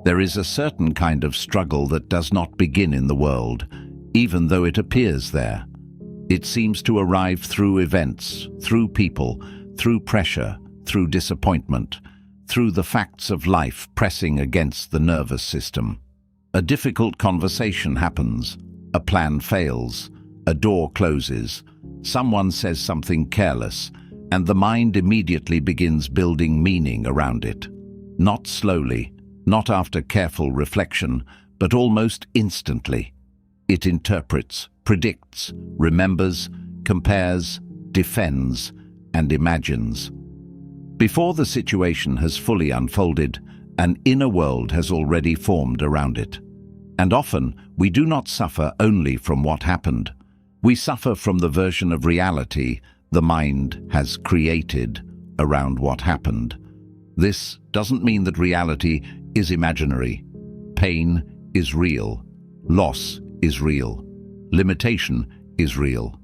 There is a certain kind of struggle that does not begin in the world, even though it appears there. It seems to arrive through events, through people, through pressure, through disappointment, through the facts of life pressing against the nervous system. A difficult conversation happens, a plan fails, a door closes, someone says something careless, and the mind immediately begins building meaning around it. Not slowly, not after careful reflection, but almost instantly. It interprets, predicts, remembers, compares, defends, and imagines. Before the situation has fully unfolded, an inner world has already formed around it. And often, we do not suffer only from what happened. We suffer from the version of reality the mind has created around what happened. This doesn't mean that reality is imaginary. Pain is real. Loss is real. Limitation is real.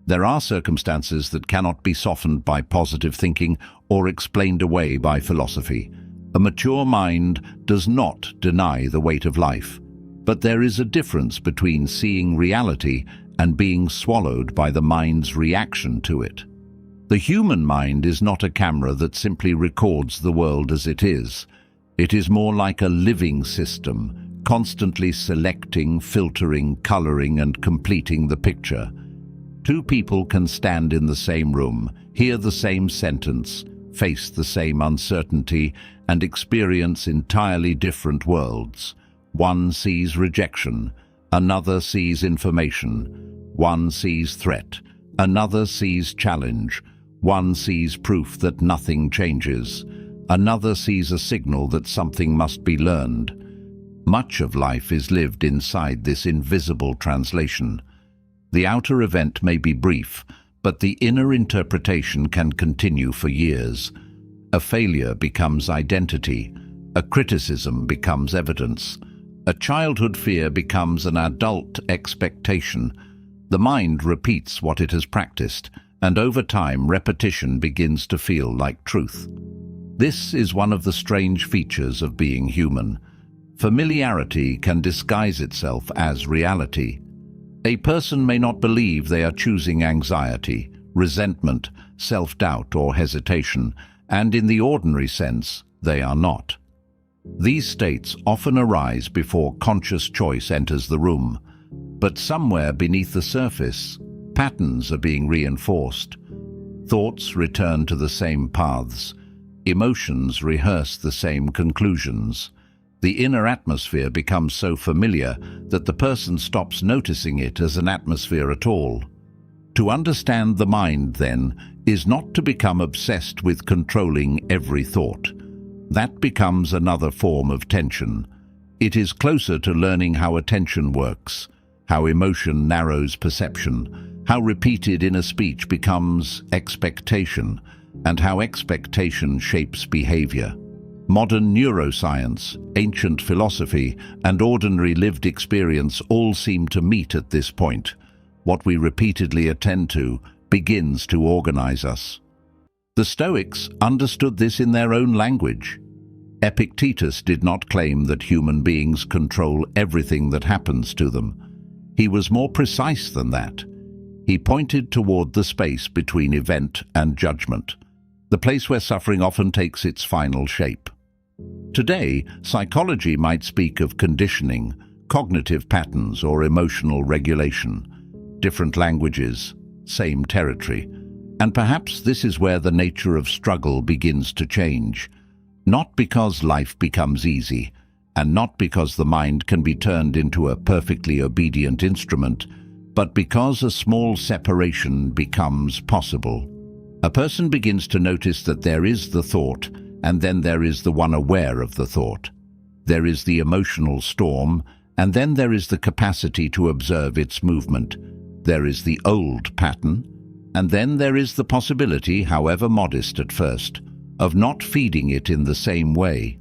There are circumstances that cannot be softened by positive thinking or explained away by philosophy. A mature mind does not deny the weight of life, but there is a difference between seeing reality and being swallowed by the mind's reaction to it. The human mind is not a camera that simply records the world as it is. It is more like a living system, constantly selecting, filtering, coloring, and completing the picture. Two people can stand in the same room, hear the same sentence, face the same uncertainty, and experience entirely different worlds. One sees rejection, another sees information. One sees threat, another sees challenge. One sees proof that nothing changes. Another sees a signal that something must be learned. Much of life is lived inside this invisible translation. The outer event may be brief, but the inner interpretation can continue for years. A failure becomes identity. A criticism becomes evidence. A childhood fear becomes an adult expectation. The mind repeats what it has practiced, and over time repetition begins to feel like truth. This is one of the strange features of being human. Familiarity can disguise itself as reality. A person may not believe they are choosing anxiety, resentment, self-doubt, or hesitation, and in the ordinary sense, they are not. These states often arise before conscious choice enters the room, but somewhere beneath the surface, patterns are being reinforced. Thoughts return to the same paths. Emotions rehearse the same conclusions. The inner atmosphere becomes so familiar that the person stops noticing it as an atmosphere at all. To understand the mind, then, is not to become obsessed with controlling every thought. That becomes another form of tension. It is closer to learning how attention works, how emotion narrows perception, how repeated inner speech becomes expectation, and how expectation shapes behavior. Modern neuroscience, ancient philosophy, and ordinary lived experience all seem to meet at this point. What we repeatedly attend to begins to organize us. The Stoics understood this in their own language. Epictetus did not claim that human beings control everything that happens to them. He was more precise than that. He pointed toward the space between event and judgment, the place where suffering often takes its final shape. Today, psychology might speak of conditioning, cognitive patterns, or emotional regulation. Different languages, same territory. And perhaps this is where the nature of struggle begins to change. Not because life becomes easy, and not because the mind can be turned into a perfectly obedient instrument, but because a small separation becomes possible. A person begins to notice that there is the thought, and then there is the one aware of the thought. There is the emotional storm, and then there is the capacity to observe its movement. There is the old pattern, and then there is the possibility, however modest at first, of not feeding it in the same way.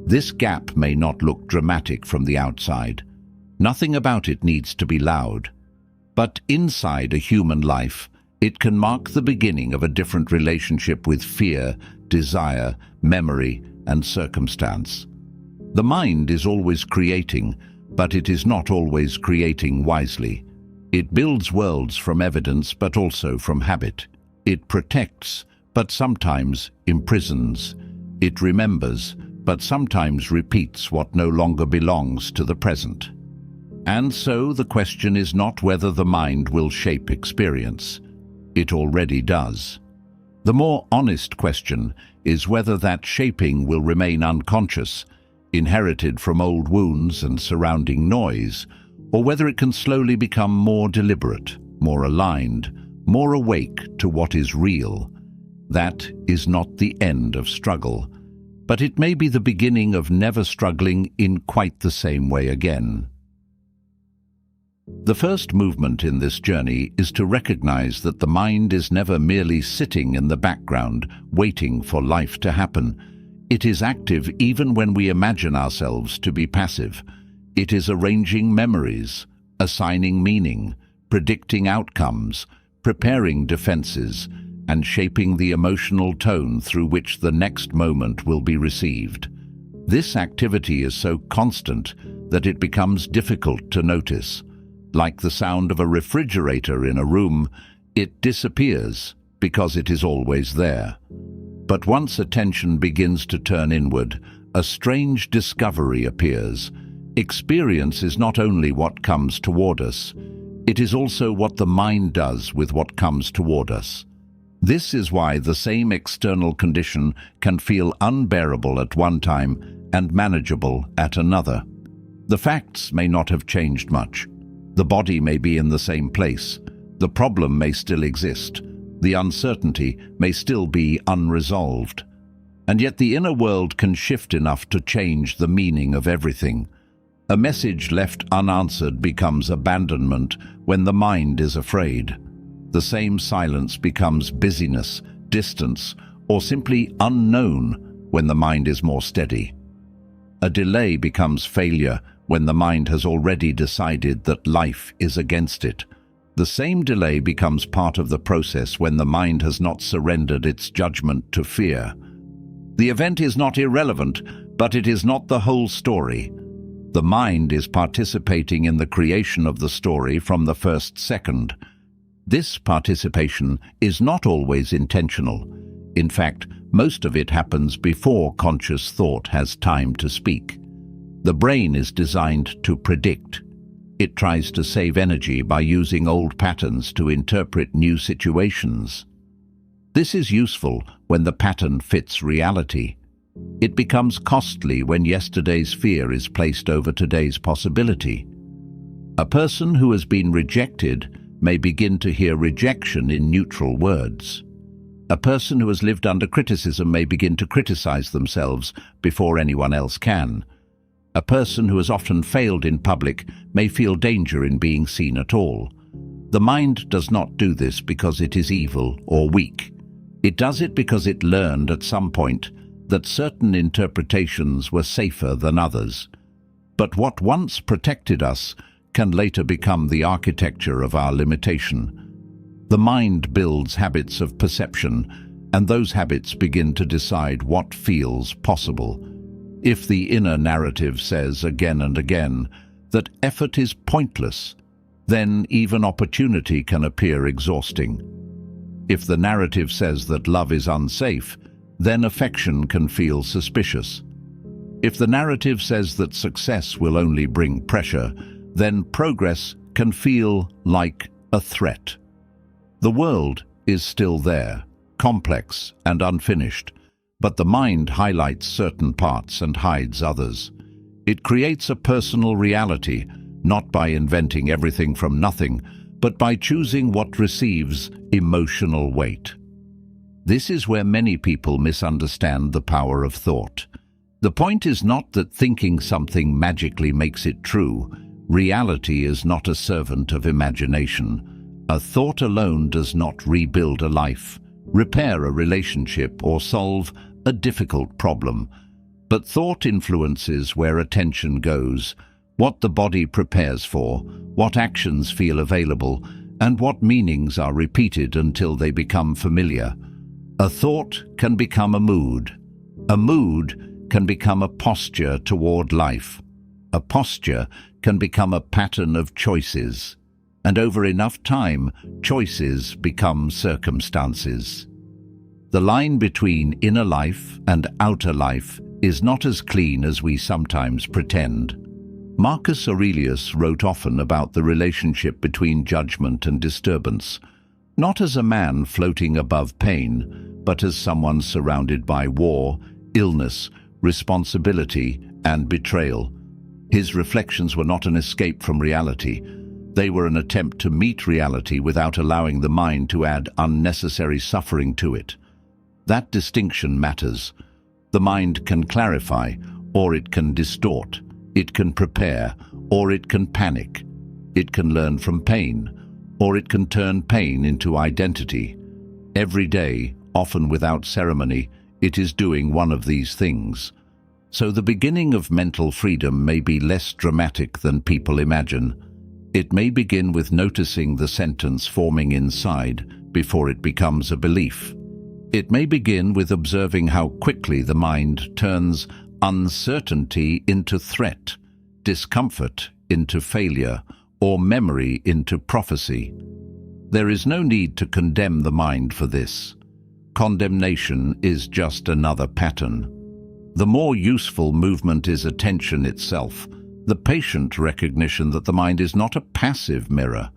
This gap may not look dramatic from the outside. Nothing about it needs to be loud. But inside a human life, it can mark the beginning of a different relationship with fear, desire, memory, and circumstance. The mind is always creating, but it is not always creating wisely. It builds worlds from evidence, but also from habit. It protects, but sometimes imprisons. It remembers, but sometimes repeats what no longer belongs to the present. And so the question is not whether the mind will shape experience. It already does. The more honest question is whether that shaping will remain unconscious, inherited from old wounds and surrounding noise, or whether it can slowly become more deliberate, more aligned, more awake to what is real. That is not the end of struggle, but it may be the beginning of never struggling in quite the same way again. The first movement in this journey is to recognize that the mind is never merely sitting in the background, waiting for life to happen. It is active even when we imagine ourselves to be passive. It is arranging memories, assigning meaning, predicting outcomes, preparing defenses, and shaping the emotional tone through which the next moment will be received. This activity is so constant that it becomes difficult to notice. Like the sound of a refrigerator in a room, it disappears because it is always there. But once attention begins to turn inward, a strange discovery appears. Experience is not only what comes toward us, it is also what the mind does with what comes toward us. This is why the same external condition can feel unbearable at one time and manageable at another. The facts may not have changed much. The body may be in the same place. The problem may still exist. The uncertainty may still be unresolved. And yet the inner world can shift enough to change the meaning of everything. A message left unanswered becomes abandonment when the mind is afraid. The same silence becomes busyness, distance, or simply unknown when the mind is more steady. A delay becomes failure when the mind has already decided that life is against it. The same delay becomes part of the process when the mind has not surrendered its judgment to fear. The event is not irrelevant, but it is not the whole story. The mind is participating in the creation of the story from the first second. This participation is not always intentional. In fact, most of it happens before conscious thought has time to speak. The brain is designed to predict. It tries to save energy by using old patterns to interpret new situations. This is useful when the pattern fits reality. It becomes costly when yesterday's fear is placed over today's possibility. A person who has been rejected may begin to hear rejection in neutral words. A person who has lived under criticism may begin to criticize themselves before anyone else can. A person who has often failed in public may feel danger in being seen at all. The mind does not do this because it is evil or weak. It does it because it learned at some point that certain interpretations were safer than others. But what once protected us can later become the architecture of our limitation. The mind builds habits of perception, and those habits begin to decide what feels possible. If the inner narrative says again and again that effort is pointless, then even opportunity can appear exhausting. If the narrative says that love is unsafe, then affection can feel suspicious. If the narrative says that success will only bring pressure, then progress can feel like a threat. The world is still there, complex and unfinished, but the mind highlights certain parts and hides others. It creates a personal reality, not by inventing everything from nothing, but by choosing what receives emotional weight. This is where many people misunderstand the power of thought. The point is not that thinking something magically makes it true. Reality is not a servant of imagination. A thought alone does not rebuild a life, repair a relationship, or solve a difficult problem. But thought influences where attention goes, what the body prepares for, what actions feel available, and what meanings are repeated until they become familiar. A thought can become a mood. A mood can become a posture toward life. A posture can become a pattern of choices, and over enough time, choices become circumstances. The line between inner life and outer life is not as clean as we sometimes pretend. Marcus Aurelius wrote often about the relationship between judgment and disturbance, not as a man floating above pain, but as someone surrounded by war, illness, responsibility, and betrayal. His reflections were not an escape from reality. They were an attempt to meet reality without allowing the mind to add unnecessary suffering to it. That distinction matters. The mind can clarify, or it can distort. It can prepare, or it can panic. It can learn from pain, or it can turn pain into identity. Every day, often without ceremony, it is doing one of these things. So the beginning of mental freedom may be less dramatic than people imagine. It may begin with noticing the sentence forming inside before it becomes a belief. It may begin with observing how quickly the mind turns uncertainty into threat, discomfort into failure, or memory into prophecy. There is no need to condemn the mind for this. Condemnation is just another pattern. The more useful movement is attention itself, the patient recognition that the mind is not a passive mirror.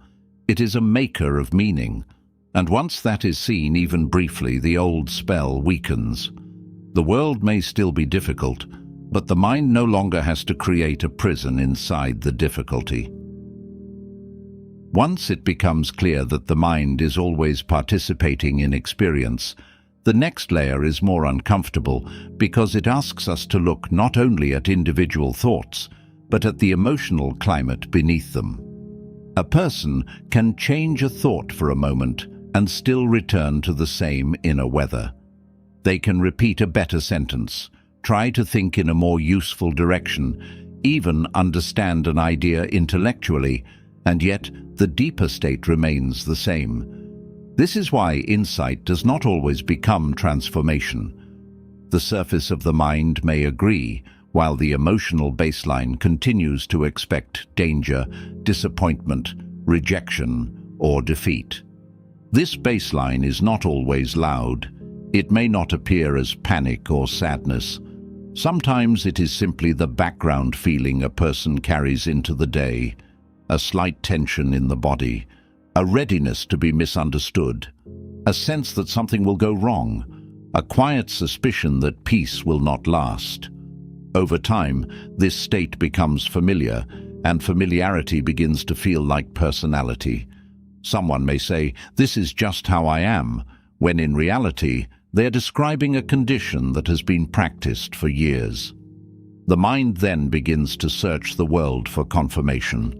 It is a maker of meaning. And once that is seen, even briefly, the old spell weakens. The world may still be difficult, but the mind no longer has to create a prison inside the difficulty. Once it becomes clear that the mind is always participating in experience, the next layer is more uncomfortable because it asks us to look not only at individual thoughts, but at the emotional climate beneath them. A person can change a thought for a moment and still return to the same inner weather. They can repeat a better sentence, try to think in a more useful direction, even understand an idea intellectually, and yet the deeper state remains the same. This is why insight does not always become transformation. The surface of the mind may agree, while the emotional baseline continues to expect danger, disappointment, rejection, or defeat. This baseline is not always loud. It may not appear as panic or sadness. Sometimes it is simply the background feeling a person carries into the day, a slight tension in the body, a readiness to be misunderstood, a sense that something will go wrong, a quiet suspicion that peace will not last. Over time, this state becomes familiar, and familiarity begins to feel like personality. Someone may say, "This is just how I am," when in reality, they are describing a condition that has been practiced for years. The mind then begins to search the world for confirmation.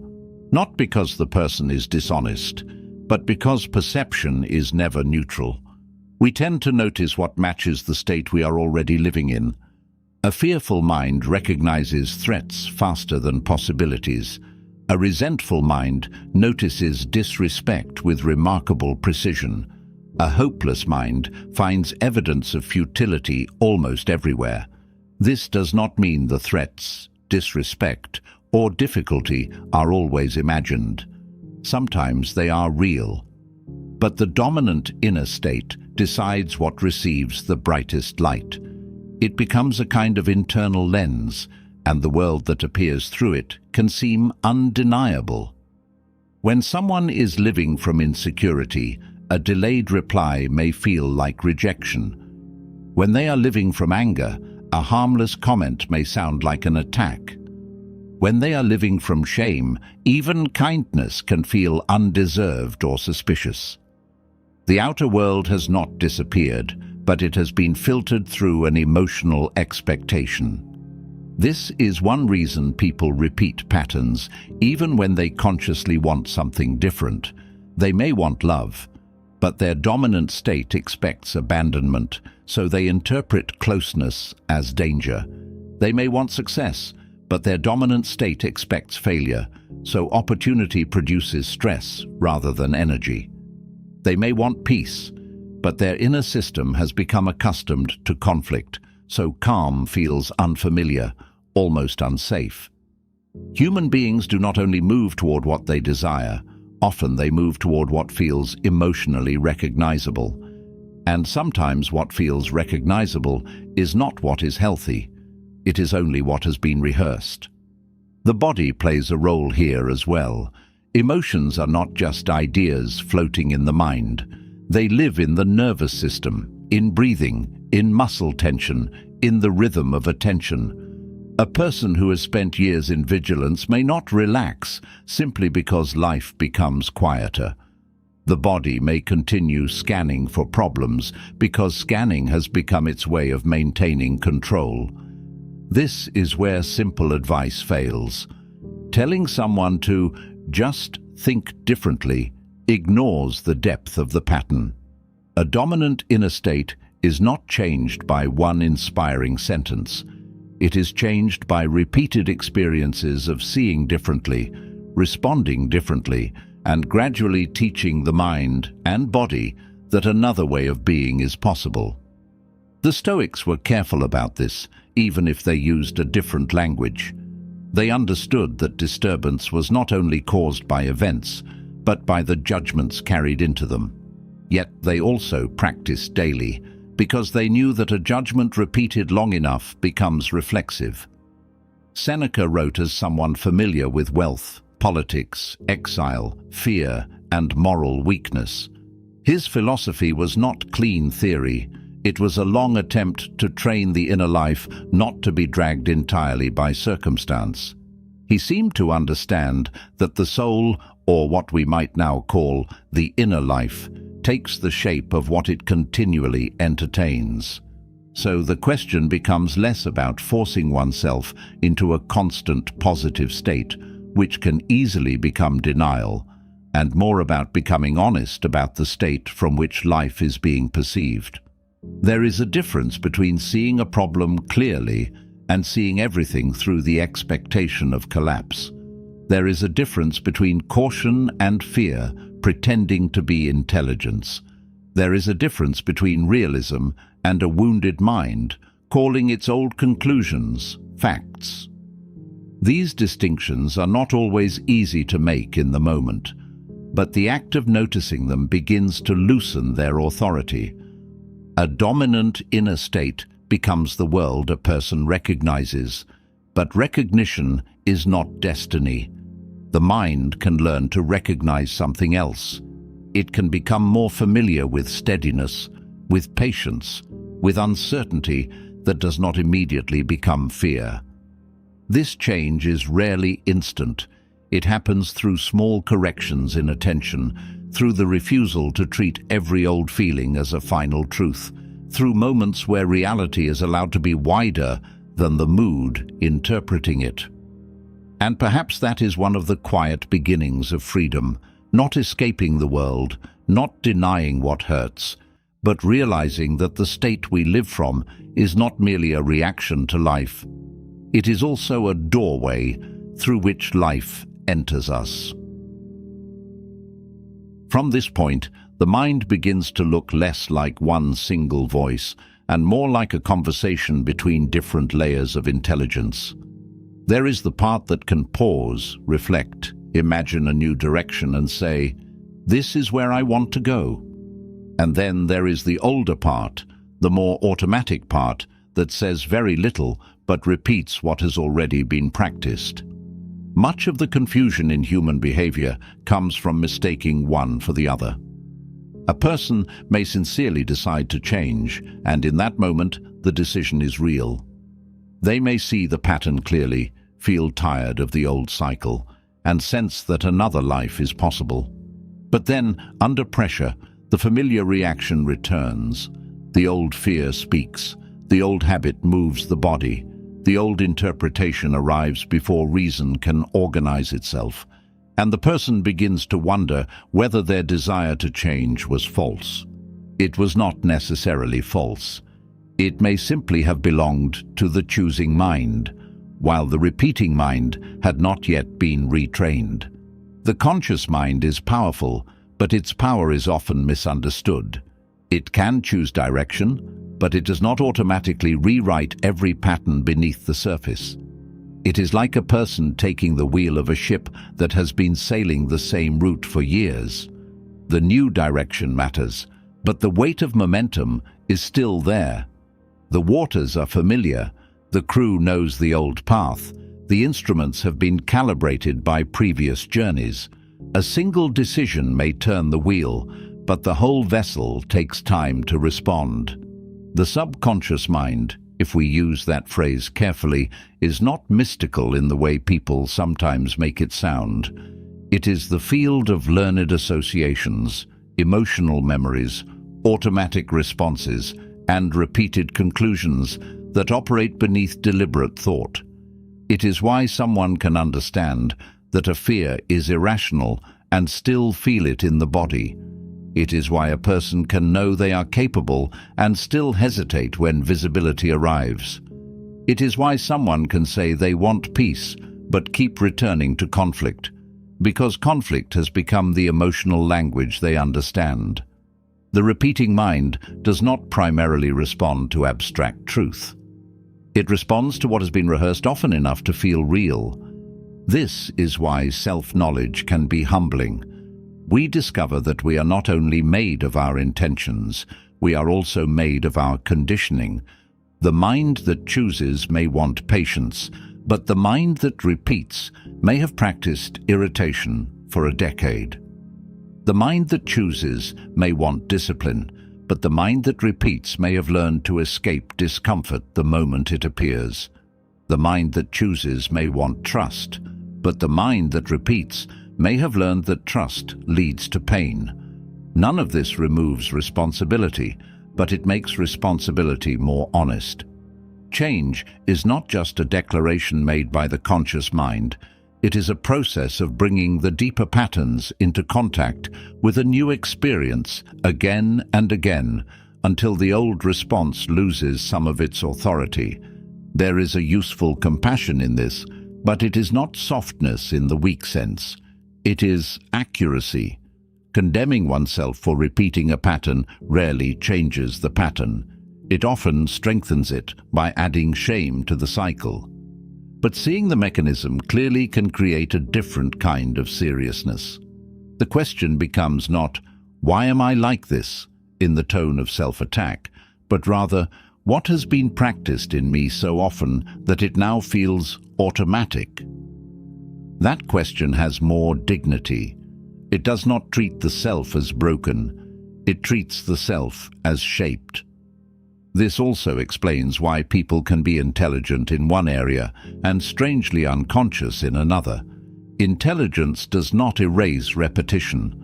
Not because the person is dishonest, but because perception is never neutral. We tend to notice what matches the state we are already living in. A fearful mind recognizes threats faster than possibilities. A resentful mind notices disrespect with remarkable precision. A hopeless mind finds evidence of futility almost everywhere. This does not mean the threats, disrespect, or difficulty are always imagined. Sometimes they are real. But the dominant inner state decides what receives the brightest light. It becomes a kind of internal lens, and the world that appears through it can seem undeniable. When someone is living from insecurity, a delayed reply may feel like rejection. When they are living from anger, a harmless comment may sound like an attack. When they are living from shame, even kindness can feel undeserved or suspicious. The outer world has not disappeared, but it has been filtered through an emotional expectation. This is one reason people repeat patterns, even when they consciously want something different. They may want love, but their dominant state expects abandonment, so they interpret closeness as danger. They may want success, but their dominant state expects failure, so opportunity produces stress rather than energy. They may want peace, but their inner system has become accustomed to conflict, so calm feels unfamiliar, almost unsafe. Human beings do not only move toward what they desire, often they move toward what feels emotionally recognizable. And sometimes what feels recognizable is not what is healthy. It is only what has been rehearsed. The body plays a role here as well. Emotions are not just ideas floating in the mind. They live in the nervous system, in breathing, in muscle tension, in the rhythm of attention. A person who has spent years in vigilance may not relax simply because life becomes quieter. The body may continue scanning for problems because scanning has become its way of maintaining control. This is where simple advice fails. Telling someone to just think differently ignores the depth of the pattern. A dominant inner state is not changed by one inspiring sentence. It is changed by repeated experiences of seeing differently, responding differently, and gradually teaching the mind and body that another way of being is possible. The Stoics were careful about this, even if they used a different language. They understood that disturbance was not only caused by events, but by the judgments carried into them. Yet they also practiced daily, because they knew that a judgment repeated long enough becomes reflexive. Seneca wrote as someone familiar with wealth, politics, exile, fear, and moral weakness. His philosophy was not clean theory. It was a long attempt to train the inner life not to be dragged entirely by circumstance. He seemed to understand that the soul, or what we might now call the inner life, takes the shape of what it continually entertains. So the question becomes less about forcing oneself into a constant positive state, which can easily become denial, and more about becoming honest about the state from which life is being perceived. There is a difference between seeing a problem clearly and seeing everything through the expectation of collapse. There is a difference between caution and fear pretending to be intelligence. There is a difference between realism and a wounded mind calling its old conclusions facts. These distinctions are not always easy to make in the moment, but the act of noticing them begins to loosen their authority. A dominant inner state becomes the world a person recognizes, but recognition is not destiny. The mind can learn to recognize something else. It can become more familiar with steadiness, with patience, with uncertainty that does not immediately become fear. This change is rarely instant. It happens through small corrections in attention, through the refusal to treat every old feeling as a final truth, through moments where reality is allowed to be wider than the mood interpreting it. And perhaps that is one of the quiet beginnings of freedom, not escaping the world, not denying what hurts, but realizing that the state we live from is not merely a reaction to life. It is also a doorway through which life enters us. From this point, the mind begins to look less like one single voice and more like a conversation between different layers of intelligence. There is the part that can pause, reflect, imagine a new direction and say, "This is where I want to go." And then there is the older part, the more automatic part that says very little but repeats what has already been practiced. Much of the confusion in human behavior comes from mistaking one for the other. A person may sincerely decide to change, and in that moment, the decision is real. They may see the pattern clearly, feel tired of the old cycle, and sense that another life is possible. But then, under pressure, the familiar reaction returns. The old fear speaks. The old habit moves the body. The old interpretation arrives before reason can organize itself, and the person begins to wonder whether their desire to change was false. It was not necessarily false. It may simply have belonged to the choosing mind, while the repeating mind had not yet been retrained. The conscious mind is powerful, but its power is often misunderstood. It can choose direction, but it does not automatically rewrite every pattern beneath the surface. It is like a person taking the wheel of a ship that has been sailing the same route for years. The new direction matters, but the weight of momentum is still there. The waters are familiar, the crew knows the old path, the instruments have been calibrated by previous journeys. A single decision may turn the wheel, but the whole vessel takes time to respond. The subconscious mind, if we use that phrase carefully, is not mystical in the way people sometimes make it sound. It is the field of learned associations, emotional memories, automatic responses, and repeated conclusions that operate beneath deliberate thought. It is why someone can understand that a fear is irrational and still feel it in the body. It is why a person can know they are capable and still hesitate when visibility arrives. It is why someone can say they want peace but keep returning to conflict, because conflict has become the emotional language they understand. The repeating mind does not primarily respond to abstract truth. It responds to what has been rehearsed often enough to feel real. This is why self-knowledge can be humbling. We discover that we are not only made of our intentions, we are also made of our conditioning. The mind that chooses may want patience, but the mind that repeats may have practiced irritation for a decade. The mind that chooses may want discipline, but the mind that repeats may have learned to escape discomfort the moment it appears. The mind that chooses may want trust, but the mind that repeats may have learned that trust leads to pain. None of this removes responsibility, but it makes responsibility more honest. Change is not just a declaration made by the conscious mind. It is a process of bringing the deeper patterns into contact with a new experience again and again until the old response loses some of its authority. There is a useful compassion in this, but it is not softness in the weak sense. It is accuracy. Condemning oneself for repeating a pattern rarely changes the pattern. It often strengthens it by adding shame to the cycle. But seeing the mechanism clearly can create a different kind of seriousness. The question becomes not, "Why am I like this?" in the tone of self-attack, but rather, "What has been practiced in me so often that it now feels automatic?" That question has more dignity. It does not treat the self as broken. It treats the self as shaped. This also explains why people can be intelligent in one area and strangely unconscious in another. Intelligence does not erase repetition.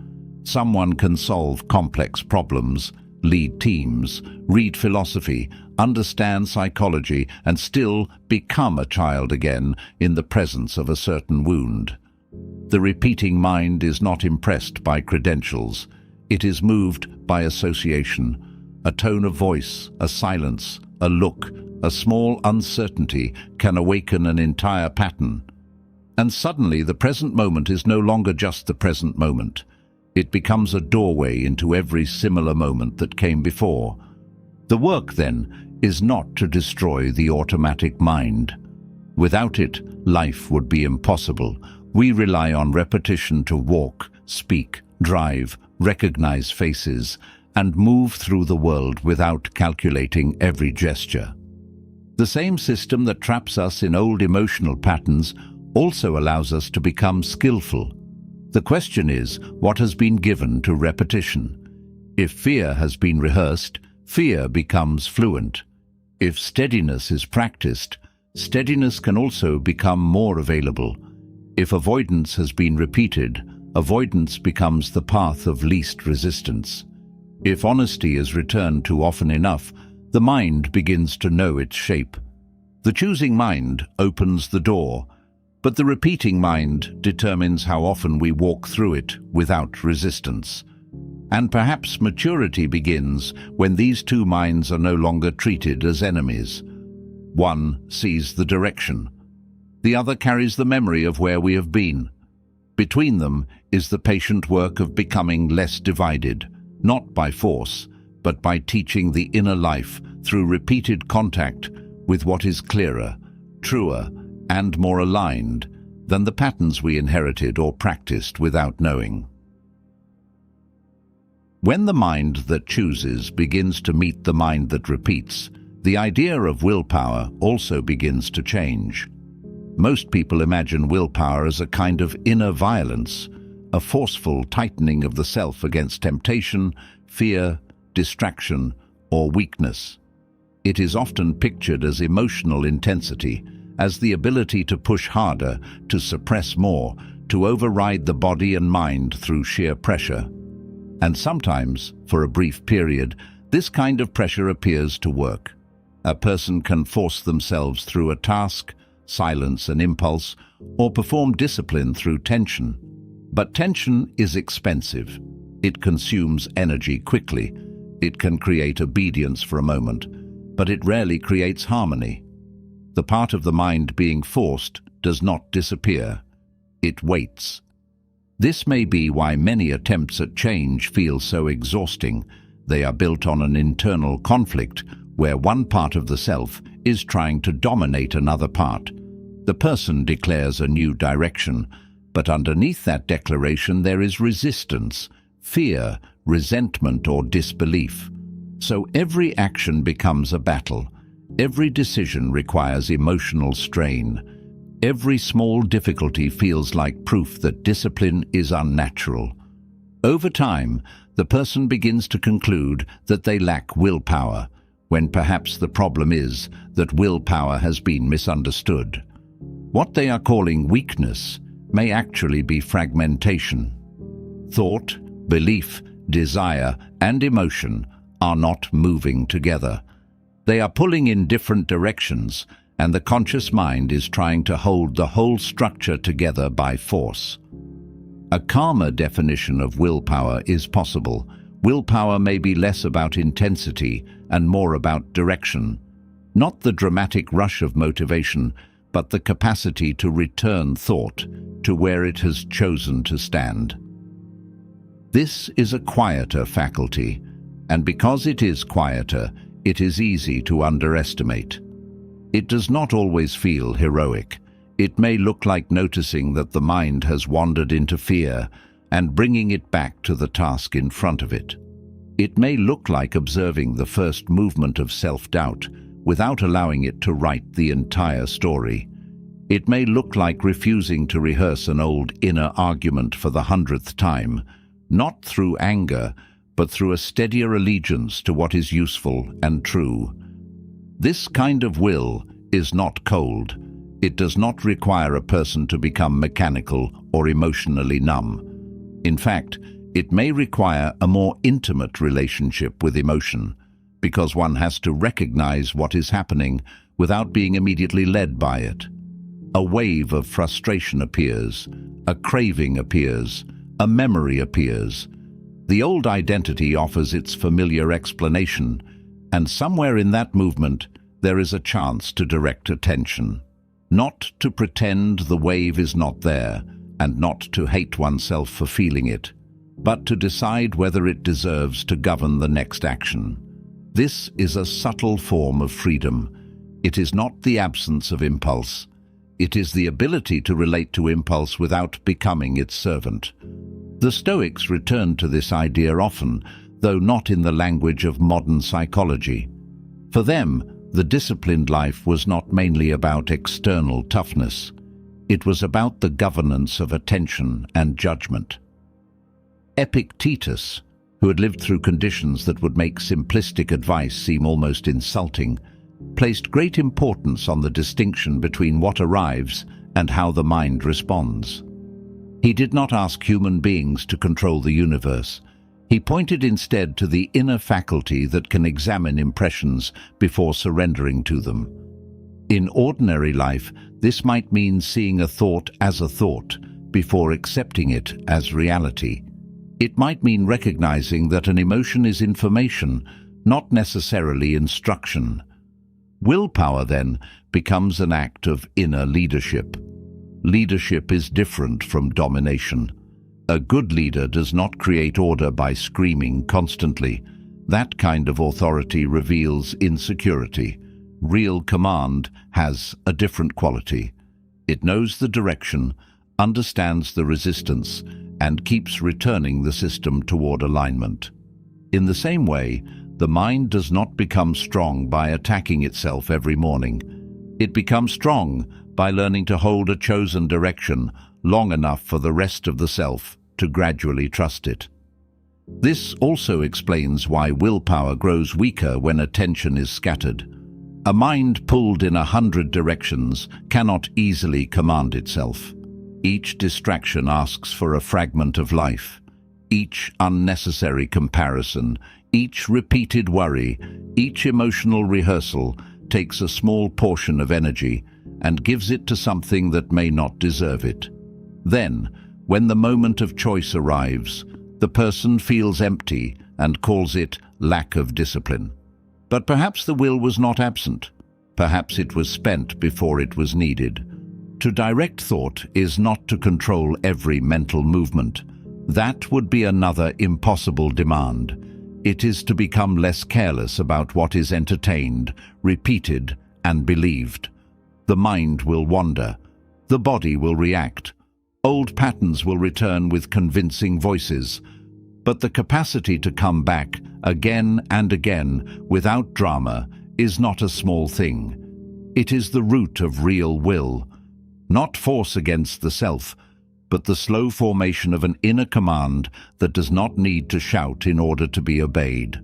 Someone can solve complex problems, lead teams, read philosophy, understand psychology, and still become a child again in the presence of a certain wound. The repeating mind is not impressed by credentials. It is moved by association. A tone of voice, a silence, a look, a small uncertainty can awaken an entire pattern. And suddenly the present moment is no longer just the present moment. It becomes a doorway into every similar moment that came before. The work, then, is not to destroy the automatic mind. Without it, life would be impossible. We rely on repetition to walk, speak, drive, recognize faces, and move through the world without calculating every gesture. The same system that traps us in old emotional patterns also allows us to become skillful. The question is, what has been given to repetition? If fear has been rehearsed, fear becomes fluent. If steadiness is practiced, steadiness can also become more available. If avoidance has been repeated, avoidance becomes the path of least resistance. If honesty is returned to often enough, the mind begins to know its shape. The choosing mind opens the door, but the repeating mind determines how often we walk through it without resistance. And perhaps maturity begins when these two minds are no longer treated as enemies. One sees the direction. The other carries the memory of where we have been. Between them is the patient work of becoming less divided, not by force, but by teaching the inner life through repeated contact with what is clearer, truer, and more aligned than the patterns we inherited or practiced without knowing. When the mind that chooses begins to meet the mind that repeats, the idea of willpower also begins to change. Most people imagine willpower as a kind of inner violence, a forceful tightening of the self against temptation, fear, distraction, or weakness. It is often pictured as emotional intensity, as the ability to push harder, to suppress more, to override the body and mind through sheer pressure. And sometimes, for a brief period, this kind of pressure appears to work. A person can force themselves through a task, silence an impulse, or perform discipline through tension. But tension is expensive. It consumes energy quickly. It can create obedience for a moment, but it rarely creates harmony. The part of the mind being forced does not disappear. It waits. This may be why many attempts at change feel so exhausting. They are built on an internal conflict where one part of the self is trying to dominate another part. The person declares a new direction, but underneath that declaration there is resistance, fear, resentment, or disbelief. So every action becomes a battle. Every decision requires emotional strain. Every small difficulty feels like proof that discipline is unnatural. Over time, the person begins to conclude that they lack willpower, when perhaps the problem is that willpower has been misunderstood. What they are calling weakness may actually be fragmentation. Thought, belief, desire, and emotion are not moving together. They are pulling in different directions, and the conscious mind is trying to hold the whole structure together by force. A calmer definition of willpower is possible. Willpower may be less about intensity and more about direction. Not the dramatic rush of motivation, but the capacity to return thought to where it has chosen to stand. This is a quieter faculty, and because it is quieter, it is easy to underestimate. It does not always feel heroic. It may look like noticing that the mind has wandered into fear and bringing it back to the task in front of it. It may look like observing the first movement of self-doubt without allowing it to write the entire story. It may look like refusing to rehearse an old inner argument for the 100th time, not through anger, but through a steadier allegiance to what is useful and true. This kind of will is not cold. It does not require a person to become mechanical or emotionally numb. In fact, it may require a more intimate relationship with emotion, because one has to recognize what is happening without being immediately led by it. A wave of frustration appears, a craving appears, a memory appears. The old identity offers its familiar explanation, and somewhere in that movement there is a chance to direct attention. Not to pretend the wave is not there, and not to hate oneself for feeling it, but to decide whether it deserves to govern the next action. This is a subtle form of freedom. It is not the absence of impulse. It is the ability to relate to impulse without becoming its servant. The Stoics returned to this idea often, though not in the language of modern psychology. For them, the disciplined life was not mainly about external toughness. It was about the governance of attention and judgment. Epictetus, who had lived through conditions that would make simplistic advice seem almost insulting, placed great importance on the distinction between what arrives and how the mind responds. He did not ask human beings to control the universe. He pointed instead to the inner faculty that can examine impressions before surrendering to them. In ordinary life, this might mean seeing a thought as a thought before accepting it as reality. It might mean recognizing that an emotion is information, not necessarily instruction. Willpower, then, becomes an act of inner leadership. Leadership is different from domination. A good leader does not create order by screaming constantly, That kind of authority reveals insecurity. Real command has a different quality. It knows the direction, understands the resistance, and keeps returning the system toward alignment. In the same way, the mind does not become strong by attacking itself every morning. It becomes strong by learning to hold a chosen direction long enough for the rest of the self to gradually trust it. This also explains why willpower grows weaker when attention is scattered. A mind pulled in 100 directions cannot easily command itself. Each distraction asks for a fragment of life. Each unnecessary comparison, each repeated worry, each emotional rehearsal takes a small portion of energy and gives it to something that may not deserve it. Then, when the moment of choice arrives, the person feels empty and calls it lack of discipline. But perhaps the will was not absent. Perhaps it was spent before it was needed. To direct thought is not to control every mental movement. That would be another impossible demand. It is to become less careless about what is entertained, repeated, and believed. The mind will wander. The body will react. Old patterns will return with convincing voices. But the capacity to come back again and again without drama is not a small thing. It is the root of real will. Not force against the self, but the slow formation of an inner command that does not need to shout in order to be obeyed.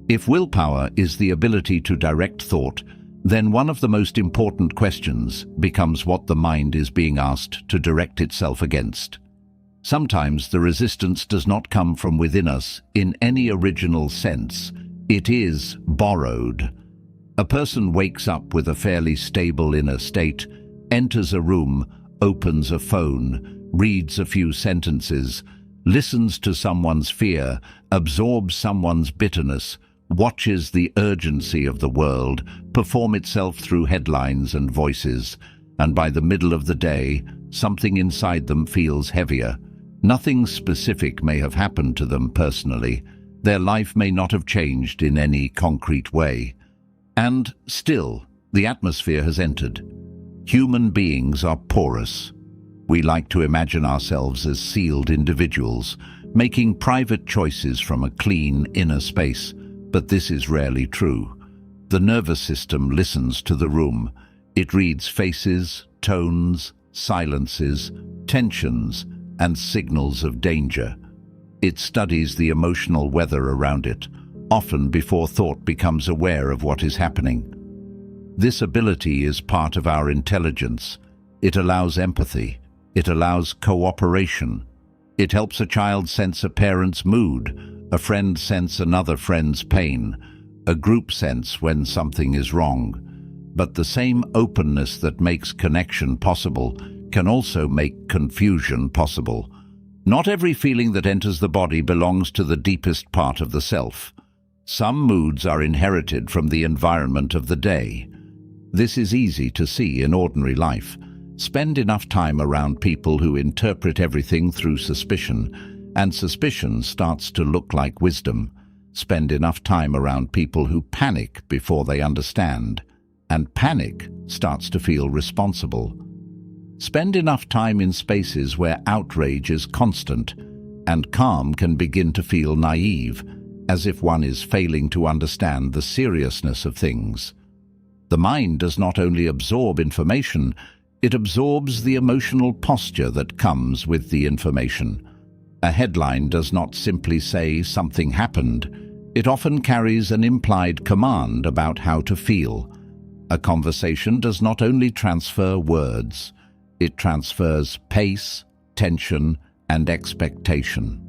If willpower is the ability to direct thought, then one of the most important questions becomes what the mind is being asked to direct itself against. Sometimes the resistance does not come from within us in any original sense. It is borrowed. A person wakes up with a fairly stable inner state, enters a room, opens a phone, reads a few sentences, listens to someone's fear, absorbs someone's bitterness, watches the urgency of the world perform itself through headlines and voices, and by the middle of the day, something inside them feels heavier. Nothing specific may have happened to them personally. Their life may not have changed in any concrete way. And still, the atmosphere has entered. Human beings are porous. We like to imagine ourselves as sealed individuals, making private choices from a clean inner space, but this is rarely true. The nervous system listens to the room. It reads faces, tones, silences, tensions, and signals of danger. It studies the emotional weather around it, often before thought becomes aware of what is happening. This ability is part of our intelligence. It allows empathy. It allows cooperation. It helps a child sense a parent's mood, a friend sense another friend's pain, a group sense when something is wrong. But the same openness that makes connection possible can also make confusion possible. Not every feeling that enters the body belongs to the deepest part of the self. Some moods are inherited from the environment of the day. This is easy to see in ordinary life. Spend enough time around people who interpret everything through suspicion, and suspicion starts to look like wisdom. Spend enough time around people who panic before they understand, and panic starts to feel responsible. Spend enough time in spaces where outrage is constant, and calm can begin to feel naive, as if one is failing to understand the seriousness of things. The mind does not only absorb information, it absorbs the emotional posture that comes with the information. A headline does not simply say something happened. It often carries an implied command about how to feel. A conversation does not only transfer words, it transfers pace, tension, and expectation.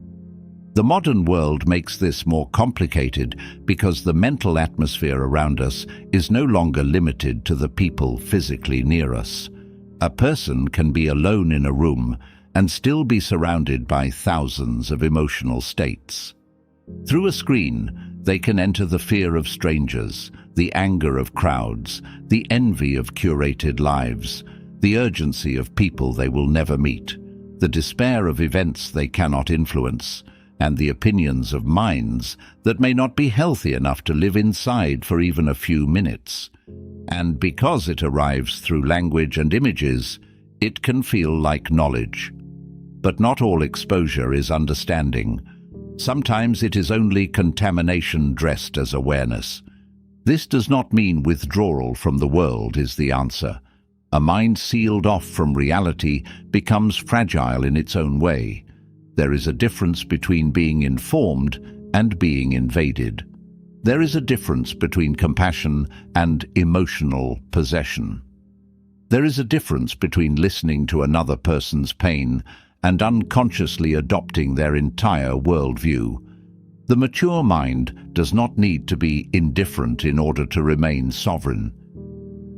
The modern world makes this more complicated because the mental atmosphere around us is no longer limited to the people physically near us. A person can be alone in a room and still be surrounded by thousands of emotional states. Through a screen, they can enter the fear of strangers, the anger of crowds, the envy of curated lives, the urgency of people they will never meet, the despair of events they cannot influence, and the opinions of minds that may not be healthy enough to live inside for even a few minutes. And because it arrives through language and images, it can feel like knowledge. But not all exposure is understanding. Sometimes it is only contamination dressed as awareness. This does not mean withdrawal from the world is the answer. A mind sealed off from reality becomes fragile in its own way. There is a difference between being informed and being invaded. There is a difference between compassion and emotional possession. There is a difference between listening to another person's pain and unconsciously adopting their entire worldview. The mature mind does not need to be indifferent in order to remain sovereign.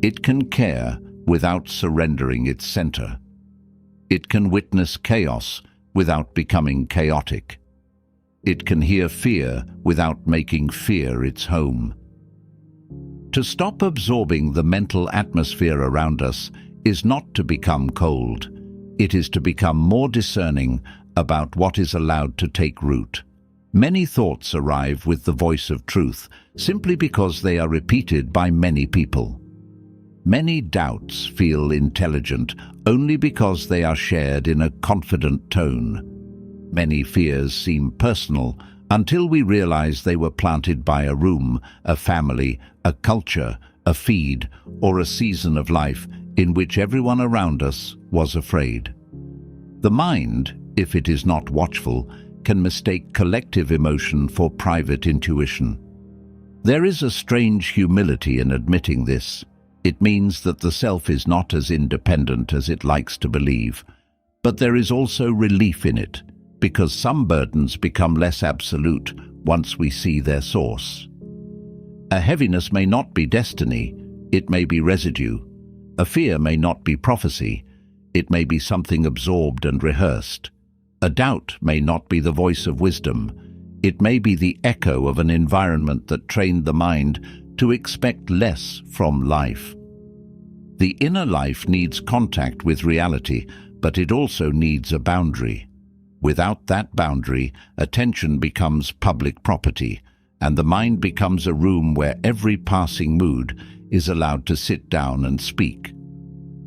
It can care without surrendering its center. It can witness chaos without becoming chaotic. It can hear fear without making fear its home. To stop absorbing the mental atmosphere around us is not to become cold. It is to become more discerning about what is allowed to take root. Many thoughts arrive with the voice of truth simply because they are repeated by many people. Many doubts feel intelligent only because they are shared in a confident tone. Many fears seem personal until we realize they were planted by a room, a family, a culture, a feed, or a season of life in which everyone around us was afraid. The mind, if it is not watchful, can mistake collective emotion for private intuition. There is a strange humility in admitting this. It means that the self is not as independent as it likes to believe, but there is also relief in it, because some burdens become less absolute once we see their source. A heaviness may not be destiny, it may be residue. A fear may not be prophecy, it may be something absorbed and rehearsed. A doubt may not be the voice of wisdom, it may be the echo of an environment that trained the mind to expect less from life. The inner life needs contact with reality, but it also needs a boundary. Without that boundary, attention becomes public property, and the mind becomes a room where every passing mood is allowed to sit down and speak.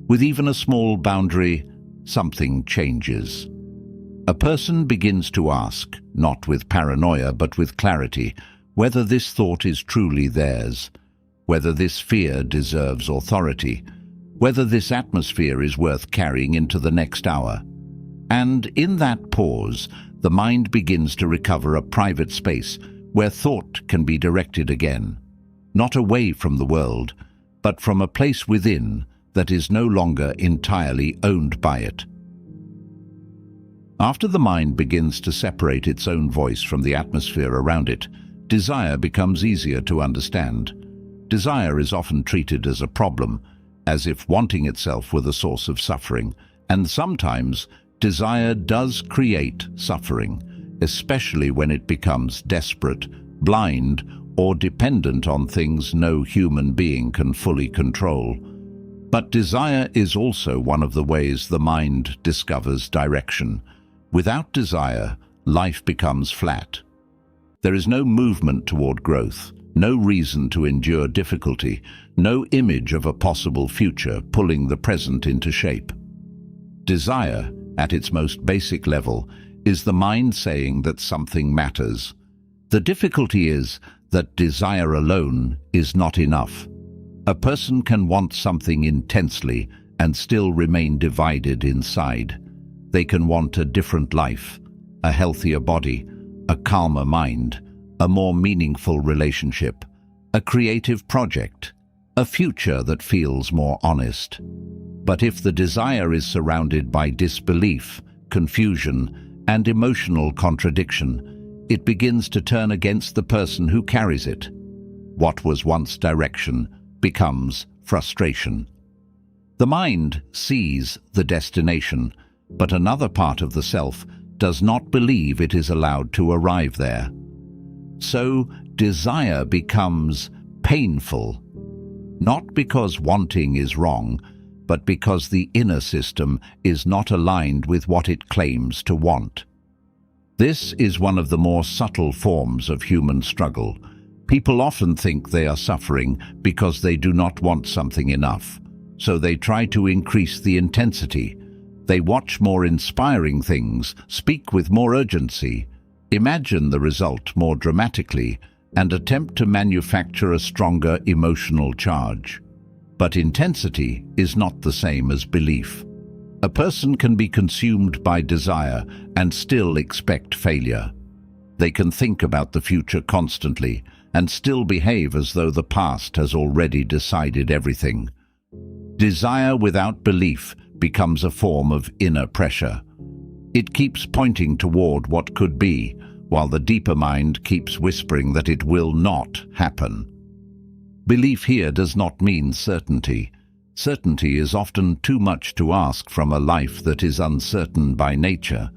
With even a small boundary, something changes. A person begins to ask, not with paranoia but with clarity, whether this thought is truly theirs, whether this fear deserves authority, whether this atmosphere is worth carrying into the next hour. And in that pause, the mind begins to recover a private space where thought can be directed again, not away from the world, but from a place within that is no longer entirely owned by it. After the mind begins to separate its own voice from the atmosphere around it, desire becomes easier to understand. Desire is often treated as a problem, as if wanting itself were the source of suffering, and sometimes desire does create suffering, especially when it becomes desperate, blind, or dependent on things no human being can fully control. But desire is also one of the ways the mind discovers direction. Without desire, life becomes flat. There is no movement toward growth, no reason to endure difficulty, no image of a possible future pulling the present into shape. Desire, at its most basic level, is the mind saying that something matters. The difficulty is that desire alone is not enough. A person can want something intensely and still remain divided inside. They can want a different life, a healthier body, a calmer mind, a more meaningful relationship, a creative project, a future that feels more honest. But if the desire is surrounded by disbelief, confusion, and emotional contradiction, it begins to turn against the person who carries it. What was once direction becomes frustration. The mind sees the destination, but another part of the self does not believe it is allowed to arrive there. So desire becomes painful, not because wanting is wrong, but because the inner system is not aligned with what it claims to want. This is one of the more subtle forms of human struggle. People often think they are suffering because they do not want something enough, so they try to increase the intensity. They watch more inspiring things, speak with more urgency, imagine the result more dramatically, and attempt to manufacture a stronger emotional charge. But intensity is not the same as belief. A person can be consumed by desire and still expect failure. They can think about the future constantly and still behave as though the past has already decided everything. Desire without belief becomes a form of inner pressure. It keeps pointing toward what could be, while the deeper mind keeps whispering that it will not happen. Belief here does not mean certainty. Certainty is often too much to ask from a life that is uncertain by nature.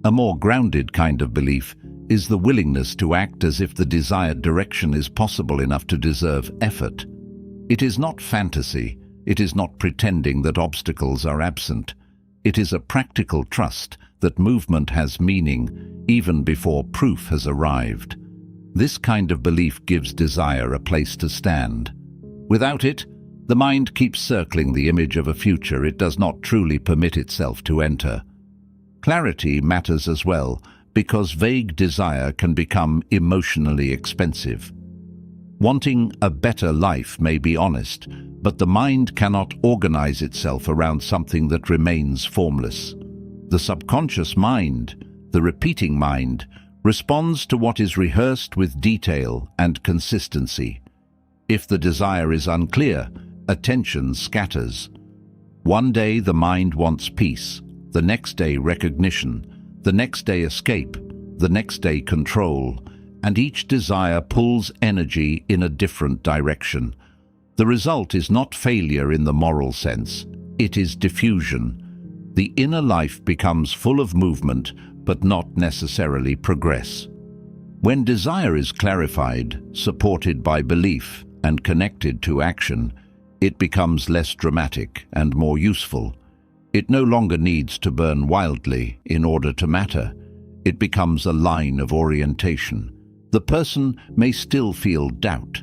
A more grounded kind of belief is the willingness to act as if the desired direction is possible enough to deserve effort. It is not fantasy. It is not pretending that obstacles are absent. It is a practical trust that movement has meaning even before proof has arrived. This kind of belief gives desire a place to stand. Without it, the mind keeps circling the image of a future it does not truly permit itself to enter. Clarity matters as well, because vague desire can become emotionally expensive. Wanting a better life may be honest, but the mind cannot organize itself around something that remains formless. The subconscious mind, the repeating mind, responds to what is rehearsed with detail and consistency. If the desire is unclear, attention scatters. One day the mind wants peace, the next day recognition, the next day escape, the next day control, and each desire pulls energy in a different direction. The result is not failure in the moral sense, it is diffusion. The inner life becomes full of movement, but not necessarily progress. When desire is clarified, supported by belief, and connected to action, it becomes less dramatic and more useful. It no longer needs to burn wildly in order to matter. It becomes a line of orientation. The person may still feel doubt.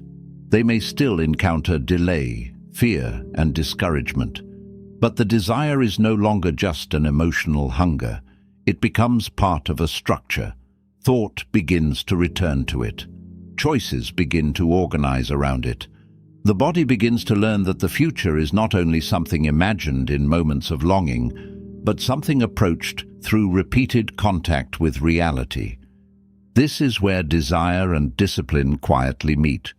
They may still encounter delay, fear, and discouragement. But the desire is no longer just an emotional hunger. It becomes part of a structure. Thought begins to return to it. Choices begin to organize around it. The body begins to learn that the future is not only something imagined in moments of longing, but something approached through repeated contact with reality. This is where desire and discipline quietly meet.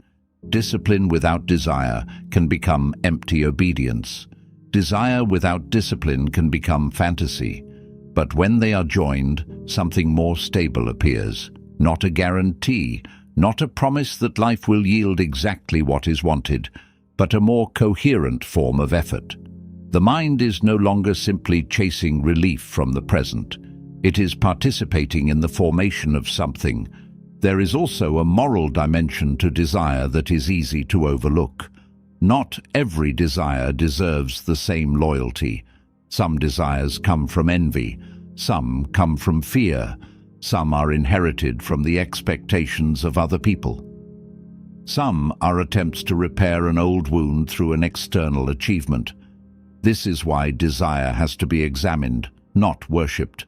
Discipline without desire can become empty obedience. Desire without discipline can become fantasy. But when they are joined, something more stable appears. Not a guarantee, not a promise that life will yield exactly what is wanted, but a more coherent form of effort. The mind is no longer simply chasing relief from the present. It is participating in the formation of something. There is also a moral dimension to desire that is easy to overlook. Not every desire deserves the same loyalty. Some desires come from envy, some come from fear, some are inherited from the expectations of other people. Some are attempts to repair an old wound through an external achievement. This is why desire has to be examined, not worshipped.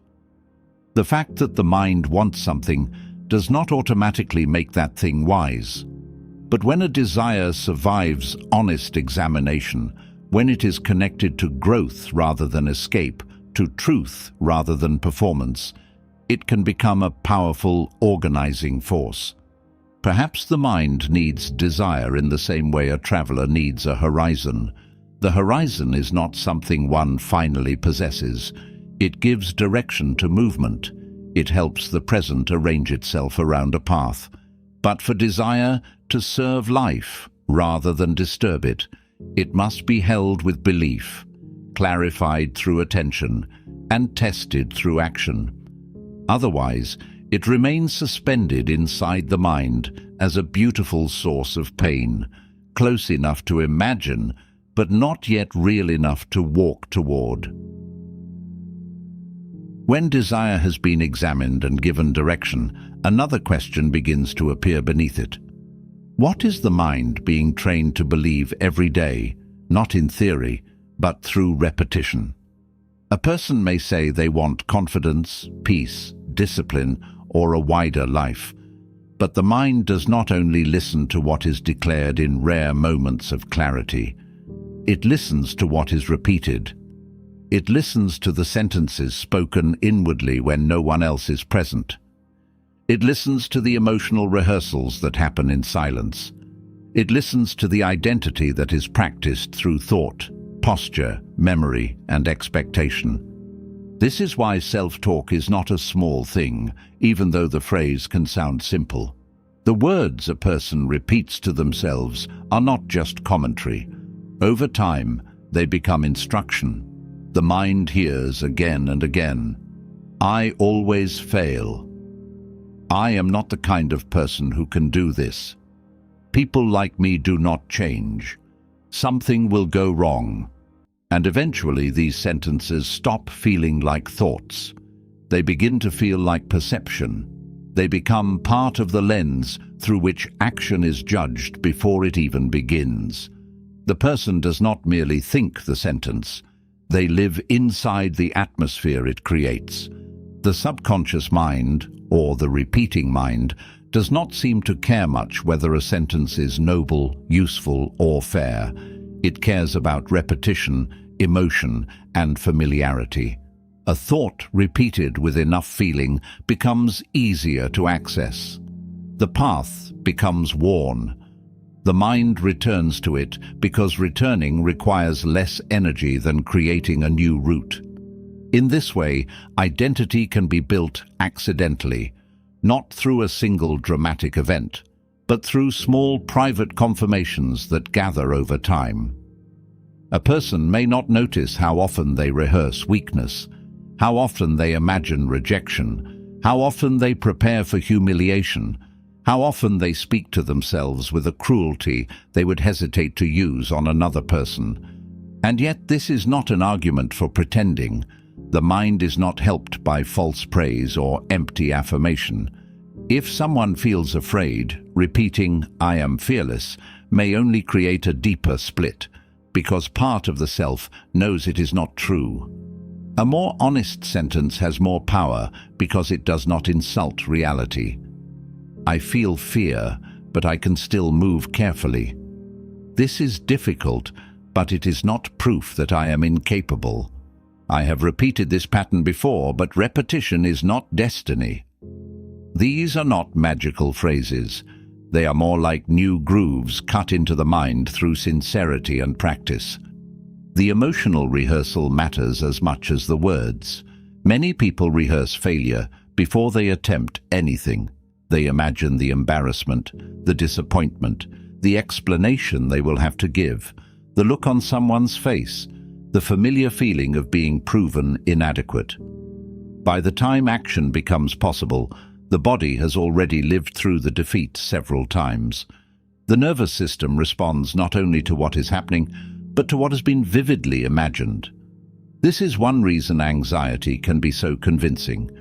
The fact that the mind wants something does not automatically make that thing wise. But when a desire survives honest examination, when it is connected to growth rather than escape, to truth rather than performance, it can become a powerful organizing force. Perhaps the mind needs desire in the same way a traveler needs a horizon. The horizon is not something one finally possesses. It gives direction to movement. It helps the present arrange itself around a path. But for desire to serve life rather than disturb it, it must be held with belief, clarified through attention, and tested through action. Otherwise, it remains suspended inside the mind as a beautiful source of pain, close enough to imagine, but not yet real enough to walk toward. When desire has been examined and given direction, another question begins to appear beneath it. What is the mind being trained to believe every day, not in theory, but through repetition? A person may say they want confidence, peace, discipline, or a wider life. But the mind does not only listen to what is declared in rare moments of clarity. It listens to what is repeated. It listens to the sentences spoken inwardly when no one else is present. It listens to the emotional rehearsals that happen in silence. It listens to the identity that is practiced through thought, posture, memory, and expectation. This is why self-talk is not a small thing, even though the phrase can sound simple. The words a person repeats to themselves are not just commentary. Over time, they become instruction. The mind hears again and again, "I always fail. I am not the kind of person who can do this. People like me do not change. Something will go wrong." And eventually these sentences stop feeling like thoughts. They begin to feel like perception. They become part of the lens through which action is judged before it even begins. The person does not merely think the sentence. They live inside the atmosphere it creates. The subconscious mind, or the repeating mind, does not seem to care much whether a sentence is noble, useful, or fair. It cares about repetition, emotion, and familiarity. A thought repeated with enough feeling becomes easier to access. The path becomes worn. The mind returns to it because returning requires less energy than creating a new route. In this way, identity can be built accidentally, not through a single dramatic event, but through small private confirmations that gather over time. A person may not notice how often they rehearse weakness, how often they imagine rejection, how often they prepare for humiliation, how often they speak to themselves with a cruelty they would hesitate to use on another person. And yet this is not an argument for pretending. The mind is not helped by false praise or empty affirmation. If someone feels afraid, repeating "I am fearless" may only create a deeper split, because part of the self knows it is not true. A more honest sentence has more power because it does not insult reality. I feel fear, but I can still move carefully. This is difficult, but it is not proof that I am incapable. I have repeated this pattern before, but repetition is not destiny. These are not magical phrases. They are more like new grooves cut into the mind through sincerity and practice. The emotional rehearsal matters as much as the words. Many people rehearse failure before they attempt anything. They imagine the embarrassment, the disappointment, the explanation they will have to give, the look on someone's face, the familiar feeling of being proven inadequate. By the time action becomes possible, the body has already lived through the defeat several times. The nervous system responds not only to what is happening, but to what has been vividly imagined. This is one reason anxiety can be so convincing.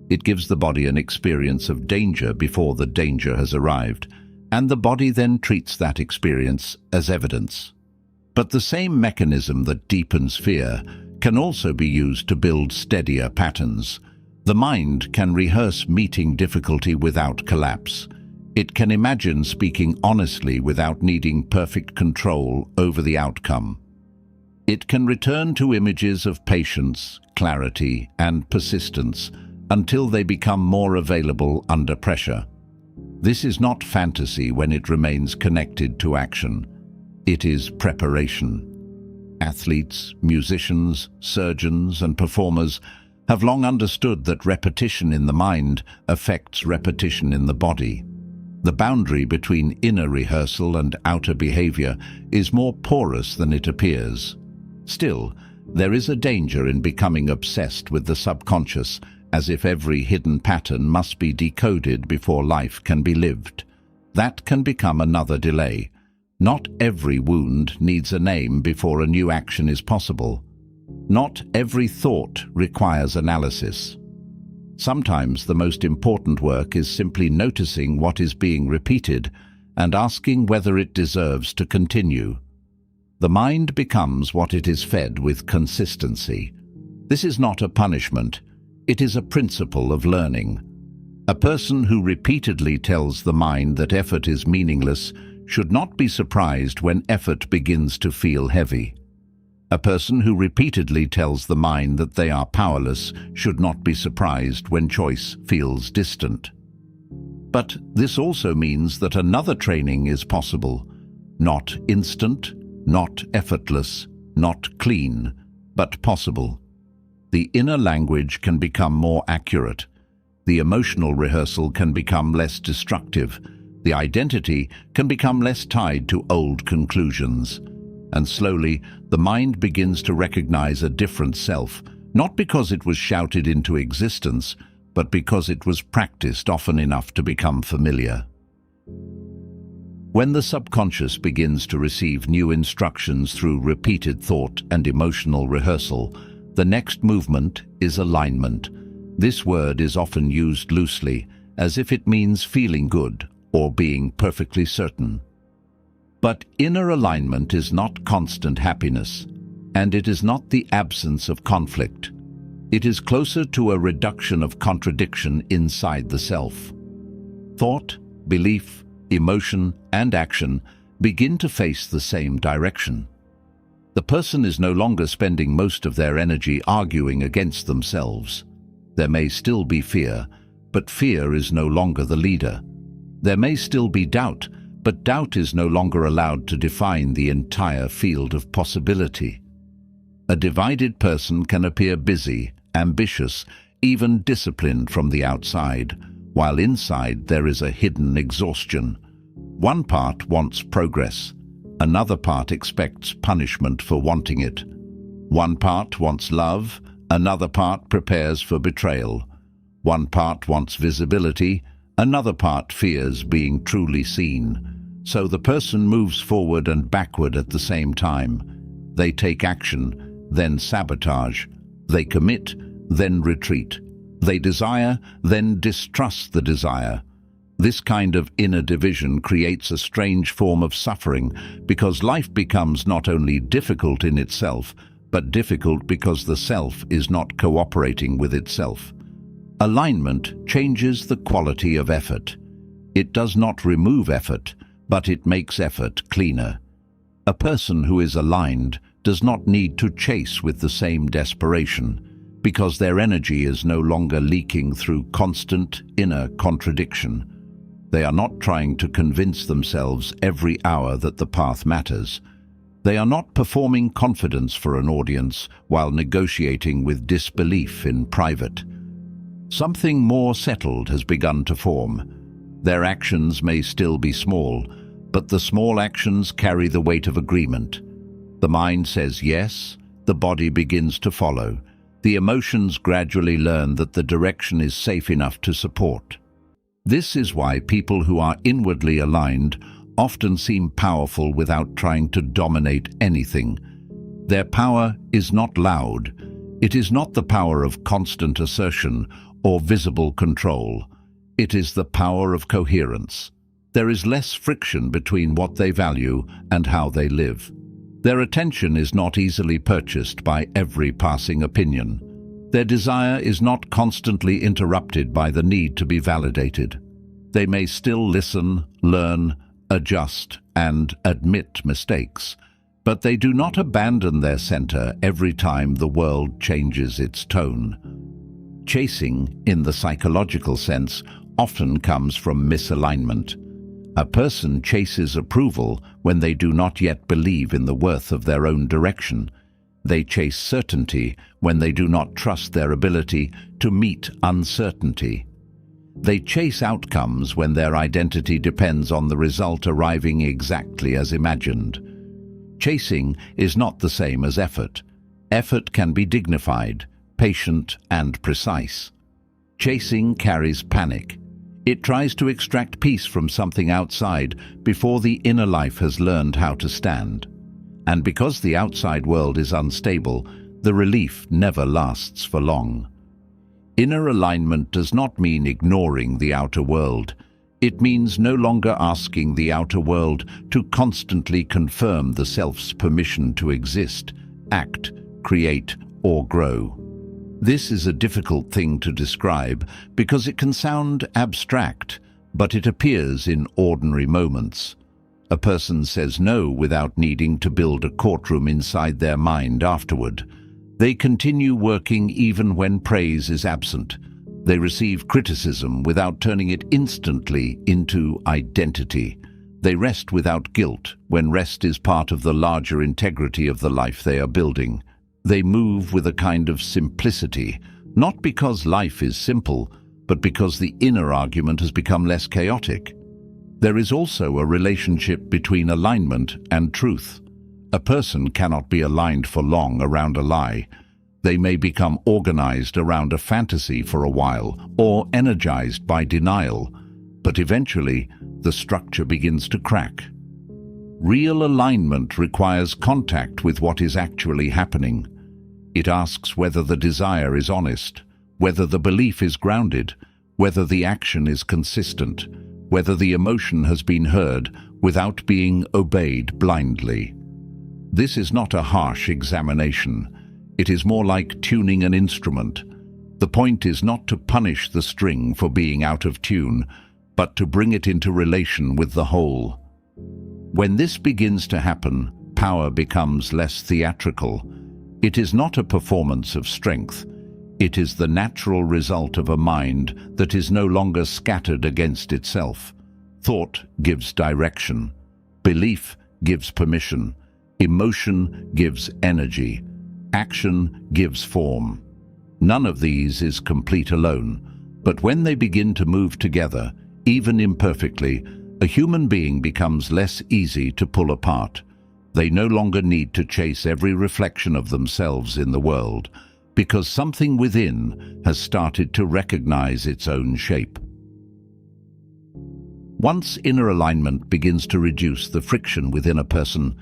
It gives the body an experience of danger before the danger has arrived, and the body then treats that experience as evidence. But the same mechanism that deepens fear can also be used to build steadier patterns. The mind can rehearse meeting difficulty without collapse. It can imagine speaking honestly without needing perfect control over the outcome. It can return to images of patience, clarity, and persistence until they become more available under pressure. This is not fantasy when it remains connected to action. It is preparation. Athletes, musicians, surgeons, and performers have long understood that repetition in the mind affects repetition in the body. The boundary between inner rehearsal and outer behavior is more porous than it appears. Still, there is a danger in becoming obsessed with the subconscious, as if every hidden pattern must be decoded before life can be lived. That can become another delay. Not every wound needs a name before a new action is possible. Not every thought requires analysis. Sometimes the most important work is simply noticing what is being repeated and asking whether it deserves to continue. The mind becomes what it is fed with consistency. This is not a punishment, it is a principle of learning. A person who repeatedly tells the mind that effort is meaningless should not be surprised when effort begins to feel heavy. A person who repeatedly tells the mind that they are powerless should not be surprised when choice feels distant. But this also means that another training is possible, not instant, not effortless, not clean, but possible. The inner language can become more accurate. The emotional rehearsal can become less destructive. The identity can become less tied to old conclusions. And slowly, the mind begins to recognize a different self, not because it was shouted into existence, but because it was practiced often enough to become familiar. When the subconscious begins to receive new instructions through repeated thought and emotional rehearsal, the next movement is alignment. This word is often used loosely, as if it means feeling good or being perfectly certain. But inner alignment is not constant happiness, and it is not the absence of conflict. It is closer to a reduction of contradiction inside the self. Thought, belief, emotion, and action begin to face the same direction. The person is no longer spending most of their energy arguing against themselves. There may still be fear, but fear is no longer the leader. There may still be doubt, but doubt is no longer allowed to define the entire field of possibility. A divided person can appear busy, ambitious, even disciplined from the outside, while inside there is a hidden exhaustion. One part wants progress. Another part expects punishment for wanting it. One part wants love. Another part prepares for betrayal. One part wants visibility. Another part fears being truly seen. So the person moves forward and backward at the same time. They take action, then sabotage. They commit, then retreat. They desire, then distrust the desire. This kind of inner division creates a strange form of suffering because life becomes not only difficult in itself, but difficult because the self is not cooperating with itself. Alignment changes the quality of effort. It does not remove effort, but it makes effort cleaner. A person who is aligned does not need to chase with the same desperation, because their energy is no longer leaking through constant inner contradiction. They are not trying to convince themselves every hour that the path matters. They are not performing confidence for an audience while negotiating with disbelief in private. Something more settled has begun to form. Their actions may still be small, but the small actions carry the weight of agreement. The mind says yes, the body begins to follow. The emotions gradually learn that the direction is safe enough to support. This is why people who are inwardly aligned often seem powerful without trying to dominate anything. Their power is not loud. It is not the power of constant assertion or visible control. It is the power of coherence. There is less friction between what they value and how they live. Their attention is not easily purchased by every passing opinion. Their desire is not constantly interrupted by the need to be validated. They may still listen, learn, adjust, and admit mistakes, but they do not abandon their center every time the world changes its tone. Chasing, in the psychological sense, often comes from misalignment. A person chases approval when they do not yet believe in the worth of their own direction. They chase certainty when they do not trust their ability to meet uncertainty. They chase outcomes when their identity depends on the result arriving exactly as imagined. Chasing is not the same as effort. Effort can be dignified, patient, and precise. Chasing carries panic. It tries to extract peace from something outside before the inner life has learned how to stand. And because the outside world is unstable, the relief never lasts for long. Inner alignment does not mean ignoring the outer world. It means no longer asking the outer world to constantly confirm the self's permission to exist, act, create, or grow. This is a difficult thing to describe because it can sound abstract, but it appears in ordinary moments. A person says no without needing to build a courtroom inside their mind afterward. They continue working even when praise is absent. They receive criticism without turning it instantly into identity. They rest without guilt when rest is part of the larger integrity of the life they are building. They move with a kind of simplicity, not because life is simple, but because the inner argument has become less chaotic. There is also a relationship between alignment and truth. A person cannot be aligned for long around a lie. They may become organized around a fantasy for a while, or energized by denial, but eventually the structure begins to crack. Real alignment requires contact with what is actually happening. It asks whether the desire is honest, whether the belief is grounded, whether the action is consistent, whether the emotion has been heard without being obeyed blindly. This is not a harsh examination. It is more like tuning an instrument. The point is not to punish the string for being out of tune, but to bring it into relation with the whole. When this begins to happen, power becomes less theatrical. It is not a performance of strength. It is the natural result of a mind that is no longer scattered against itself. Thought gives direction. Belief gives permission. Emotion gives energy. Action gives form. None of these is complete alone, but when they begin to move together, even imperfectly, a human being becomes less easy to pull apart. They no longer need to chase every reflection of themselves in the world, because something within has started to recognize its own shape. Once inner alignment begins to reduce the friction within a person,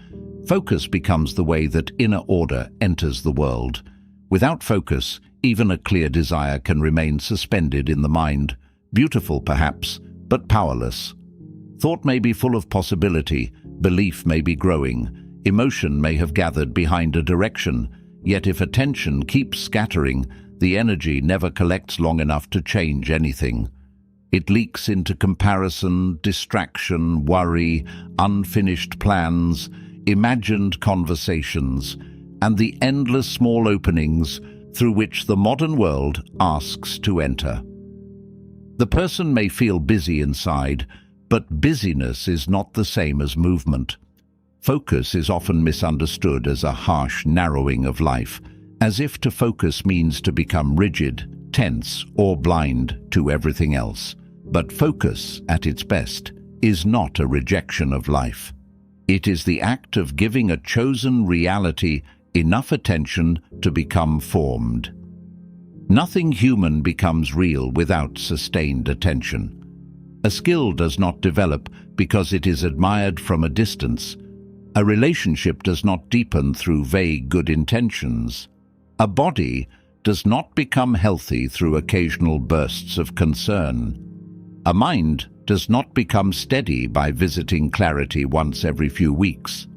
focus becomes the way that inner order enters the world. Without focus, even a clear desire can remain suspended in the mind, beautiful perhaps, but powerless. Thought may be full of possibility, belief may be growing, emotion may have gathered behind a direction, yet if attention keeps scattering, the energy never collects long enough to change anything. It leaks into comparison, distraction, worry, unfinished plans, imagined conversations, and the endless small openings through which the modern world asks to enter. The person may feel busy inside, but busyness is not the same as movement. Focus is often misunderstood as a harsh narrowing of life, as if to focus means to become rigid, tense, or blind to everything else. But focus, at its best, is not a rejection of life. It is the act of giving a chosen reality enough attention to become formed. Nothing human becomes real without sustained attention. A skill does not develop because it is admired from a distance. A relationship does not deepen through vague good intentions. A body does not become healthy through occasional bursts of concern. A mind does not become steady by visiting clarity once every few weeks.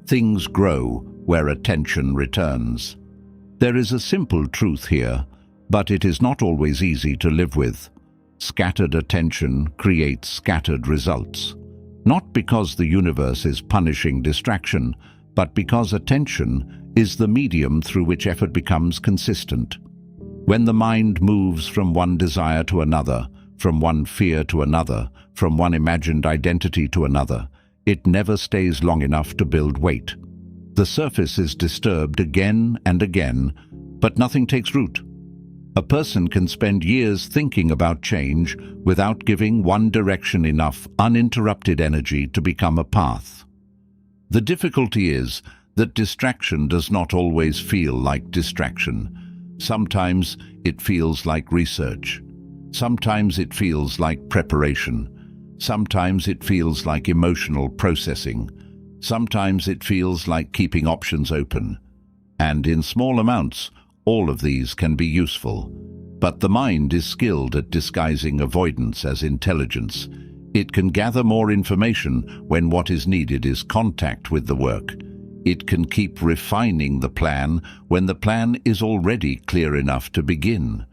Things grow where attention returns. There is a simple truth here, but it is not always easy to live with. Scattered attention creates scattered results. Not because the universe is punishing distraction, but because attention is the medium through which effort becomes consistent. When the mind moves from one desire to another, from one fear to another, from one imagined identity to another, it never stays long enough to build weight. The surface is disturbed again and again, but nothing takes root. A person can spend years thinking about change without giving one direction enough uninterrupted energy to become a path. The difficulty is that distraction does not always feel like distraction. Sometimes it feels like research. Sometimes it feels like preparation. Sometimes it feels like emotional processing. Sometimes it feels like keeping options open. And in small amounts, all of these can be useful. But the mind is skilled at disguising avoidance as intelligence. It can gather more information when what is needed is contact with the work. It can keep refining the plan when the plan is already clear enough to begin.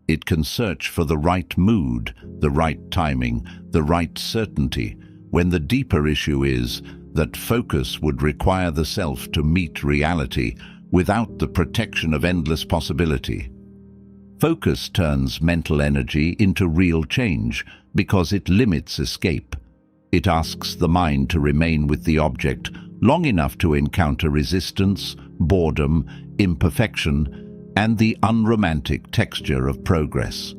It can search for the right mood, the right timing, the right certainty, when the deeper issue is that focus would require the self to meet reality without the protection of endless possibility. Focus turns mental energy into real change because it limits escape. It asks the mind to remain with the object long enough to encounter resistance, boredom, imperfection, and the unromantic texture of progress.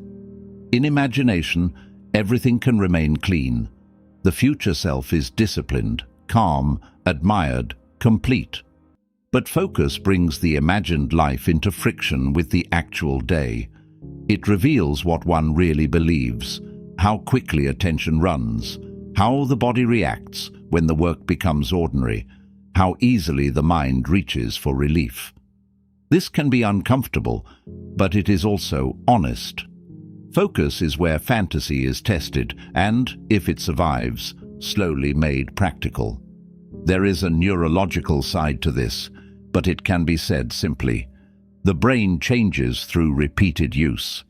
In imagination, everything can remain clean. The future self is disciplined, calm, admired, complete. But focus brings the imagined life into friction with the actual day. It reveals what one really believes, how quickly attention runs, how the body reacts when the work becomes ordinary, how easily the mind reaches for relief. This can be uncomfortable, but it is also honest. Focus is where fantasy is tested and, if it survives, slowly made practical. There is a neurological side to this, but it can be said simply. The brain changes through repeated use.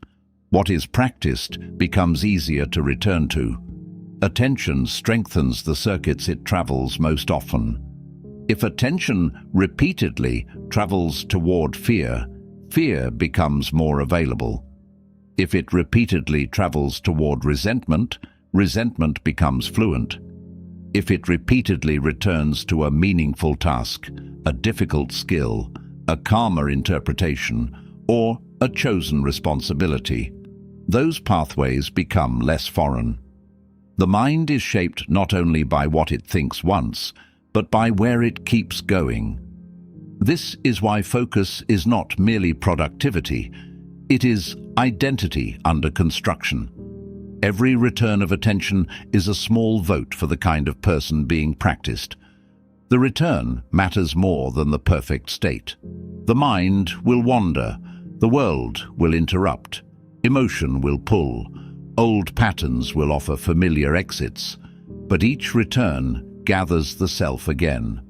What is practiced becomes easier to return to. Attention strengthens the circuits it travels most often. If attention repeatedly travels toward fear, fear becomes more available. If it repeatedly travels toward resentment, resentment becomes fluent. If it repeatedly returns to a meaningful task, a difficult skill, a calmer interpretation, or a chosen responsibility, those pathways become less foreign. The mind is shaped not only by what it thinks once, but by where it keeps going. This is why focus is not merely productivity, it is identity under construction. Every return of attention is a small vote for the kind of person being practiced. The return matters more than the perfect state. The mind will wander, the world will interrupt, emotion will pull, old patterns will offer familiar exits, but each return gathers the self again,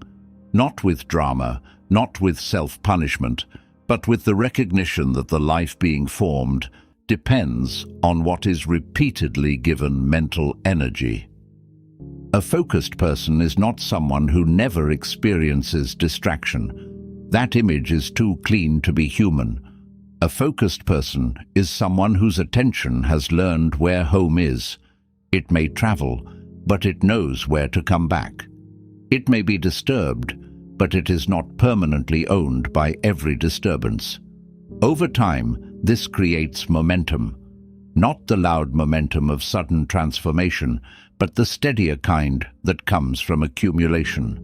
not with drama, not with self-punishment, but with the recognition that the life being formed depends on what is repeatedly given mental energy. A focused person is not someone who never experiences distraction. That image is too clean to be human. A focused person is someone whose attention has learned where home is. It may travel, but it knows where to come back. It may be disturbed, but it is not permanently owned by every disturbance. Over time, this creates momentum. Not the loud momentum of sudden transformation, but the steadier kind that comes from accumulation.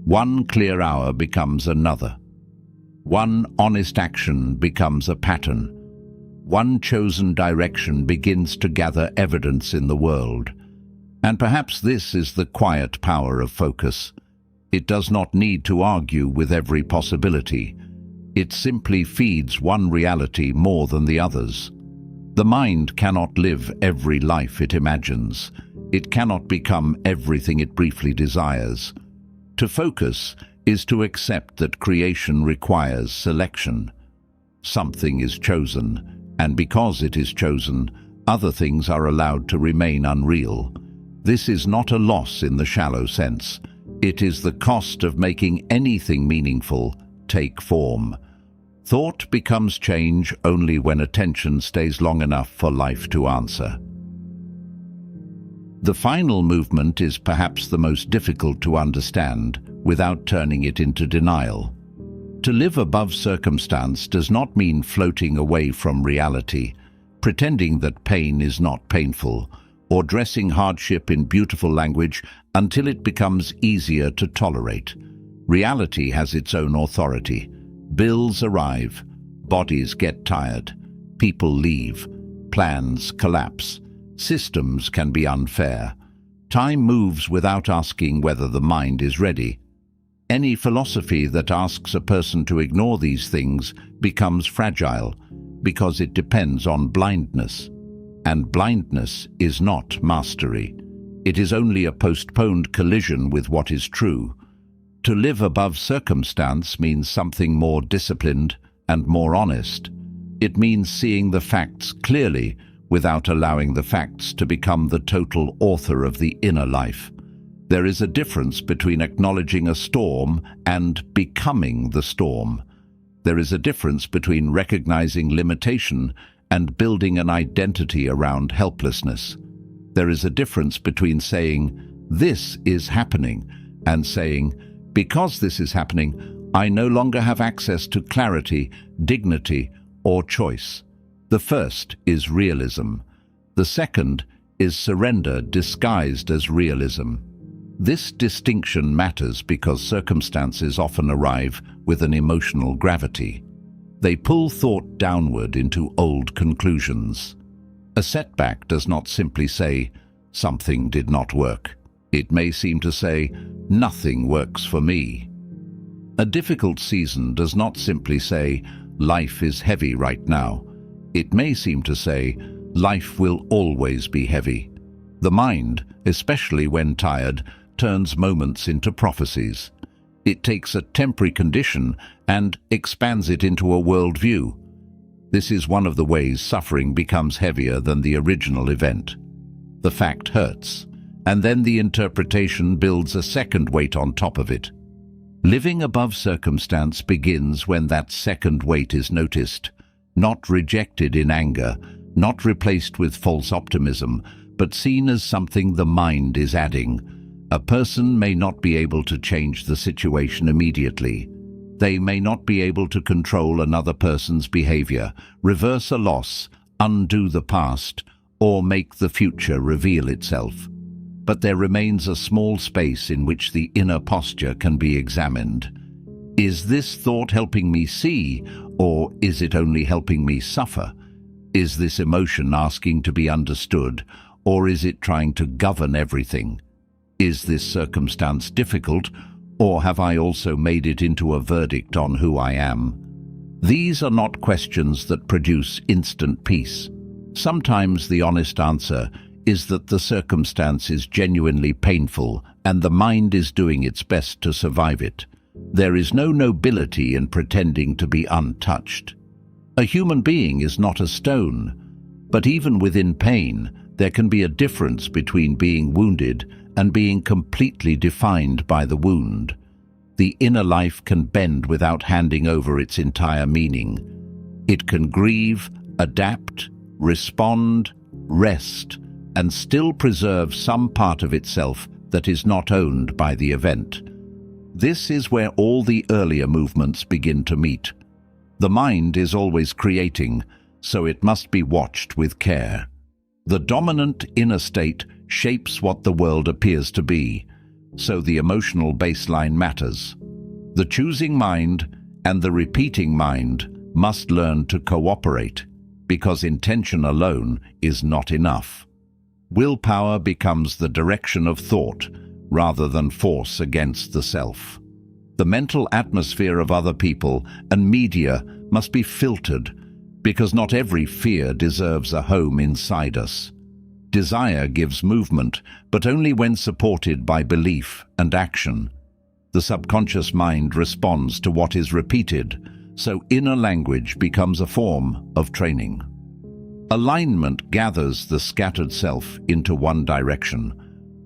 One clear hour becomes another. One honest action becomes a pattern. One chosen direction begins to gather evidence in the world. And perhaps this is the quiet power of focus. It does not need to argue with every possibility. It simply feeds one reality more than the others. The mind cannot live every life it imagines. It cannot become everything it briefly desires. To focus is to accept that creation requires selection. Something is chosen, and because it is chosen, other things are allowed to remain unreal. This is not a loss in the shallow sense. It is the cost of making anything meaningful take form. Thought becomes change only when attention stays long enough for life to answer. The final movement is perhaps the most difficult to understand without turning it into denial. To live above circumstance does not mean floating away from reality, pretending that pain is not painful, or dressing hardship in beautiful language until it becomes easier to tolerate. Reality has its own authority. Bills arrive, bodies get tired, people leave, plans collapse, systems can be unfair. Time moves without asking whether the mind is ready. Any philosophy that asks a person to ignore these things becomes fragile. because it depends on blindness. And blindness is not mastery. It is only a postponed collision with what is true. To live above circumstance means something more disciplined and more honest. It means seeing the facts clearly without allowing the facts to become the total author of the inner life. There is a difference between acknowledging a storm and becoming the storm. There is a difference between recognizing limitation and building an identity around helplessness. There is a difference between saying, "This is happening," and saying, "Because this is happening, I no longer have access to clarity, dignity, or choice." The first is realism. The second is surrender disguised as realism. This distinction matters because circumstances often arrive with an emotional gravity. They pull thought downward into old conclusions. A setback does not simply say, "Something did not work." It may seem to say, "Nothing works for me." A difficult season does not simply say, "Life is heavy right now." It may seem to say, "Life will always be heavy." The mind, especially when tired, turns moments into prophecies. It takes a temporary condition and expands it into a worldview. This is one of the ways suffering becomes heavier than the original event. The fact hurts, and then the interpretation builds a second weight on top of it. Living above circumstance begins when that second weight is noticed, not rejected in anger, not replaced with false optimism, but seen as something the mind is adding. A person may not be able to change the situation immediately. They may not be able to control another person's behavior, reverse a loss, undo the past, or make the future reveal itself. But there remains a small space in which the inner posture can be examined. Is this thought helping me see, or is it only helping me suffer? Is this emotion asking to be understood, or is it trying to govern everything? Is this circumstance difficult, or have I also made it into a verdict on who I am? These are not questions that produce instant peace. Sometimes the honest answer is that the circumstance is genuinely painful and the mind is doing its best to survive it. There is no nobility in pretending to be untouched. A human being is not a stone, but even within pain, there can be a difference between being wounded and being completely defined by the wound. The inner life can bend without handing over its entire meaning. It can grieve, adapt, respond, rest, and still preserve some part of itself that is not owned by the event. This is where all the earlier movements begin to meet. The mind is always creating, so it must be watched with care. The dominant inner state shapes what the world appears to be, so the emotional baseline matters. The choosing mind and the repeating mind must learn to cooperate, because intention alone is not enough. Willpower becomes the direction of thought rather than force against the self. The mental atmosphere of other people and media must be filtered, because not every fear deserves a home inside us. Desire gives movement, but only when supported by belief and action. The subconscious mind responds to what is repeated, so inner language becomes a form of training. Alignment gathers the scattered self into one direction.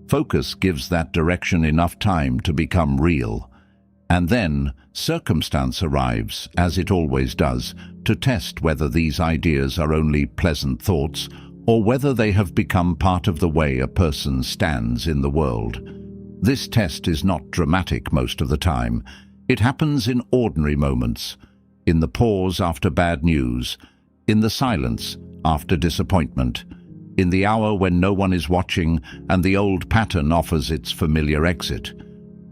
Focus gives that direction enough time to become real. And then circumstance arrives, as it always does, to test whether these ideas are only pleasant thoughts or whether they have become part of the way a person stands in the world. This test is not dramatic most of the time. It happens in ordinary moments, in the pause after bad news, in the silence after disappointment, in the hour when no one is watching and the old pattern offers its familiar exit,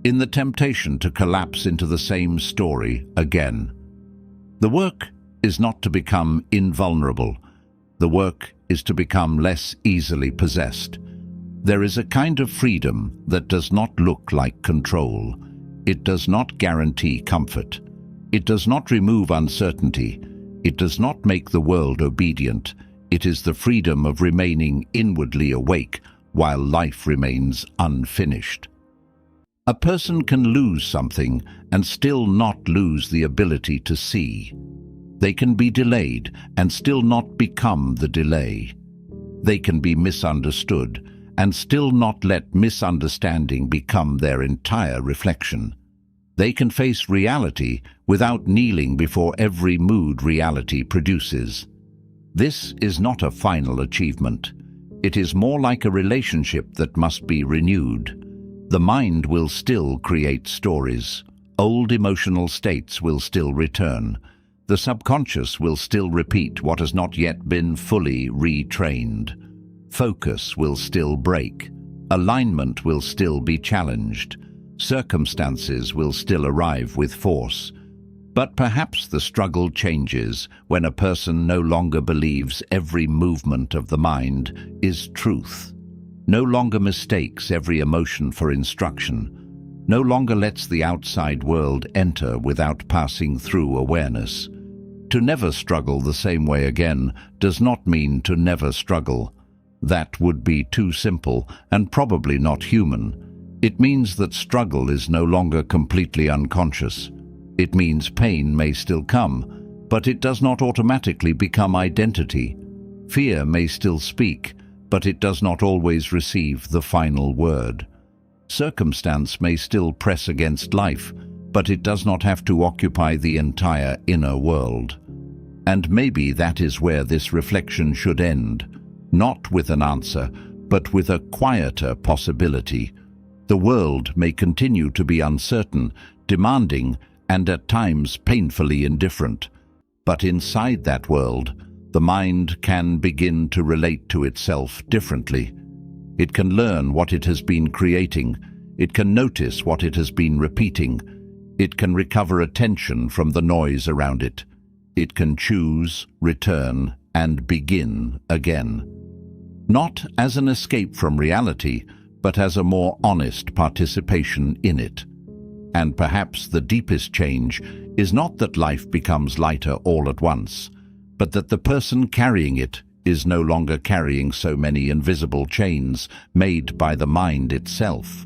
in the temptation to collapse into the same story again. The work is not to become invulnerable. The work is to become less easily possessed. There is a kind of freedom that does not look like control. It does not guarantee comfort. It does not remove uncertainty. It does not make the world obedient. It is the freedom of remaining inwardly awake while life remains unfinished. A person can lose something and still not lose the ability to see. They can be delayed and still not become the delay. They can be misunderstood and still not let misunderstanding become their entire reflection. They can face reality without kneeling before every mood reality produces. This is not a final achievement. It is more like a relationship that must be renewed. The mind will still create stories. Old emotional states will still return. The subconscious will still repeat what has not yet been fully retrained. Focus will still break. Alignment will still be challenged. Circumstances will still arrive with force. But perhaps the struggle changes when a person no longer believes every movement of the mind is truth, no longer mistakes every emotion for instruction, no longer lets the outside world enter without passing through awareness. To never struggle the same way again does not mean to never struggle. That would be too simple and probably not human. It means that struggle is no longer completely unconscious. It means pain may still come, but it does not automatically become identity. Fear may still speak, but it does not always receive the final word. Circumstance may still press against life, but it does not have to occupy the entire inner world. And maybe that is where this reflection should end, not with an answer, but with a quieter possibility. The world may continue to be uncertain, demanding, and at times painfully indifferent. But inside that world, the mind can begin to relate to itself differently. It can learn what it has been creating. It can notice what it has been repeating. It can recover attention from the noise around it. It can choose, return, and begin again. Not as an escape from reality, but as a more honest participation in it. And perhaps the deepest change is not that life becomes lighter all at once, but that the person carrying it is no longer carrying so many invisible chains made by the mind itself.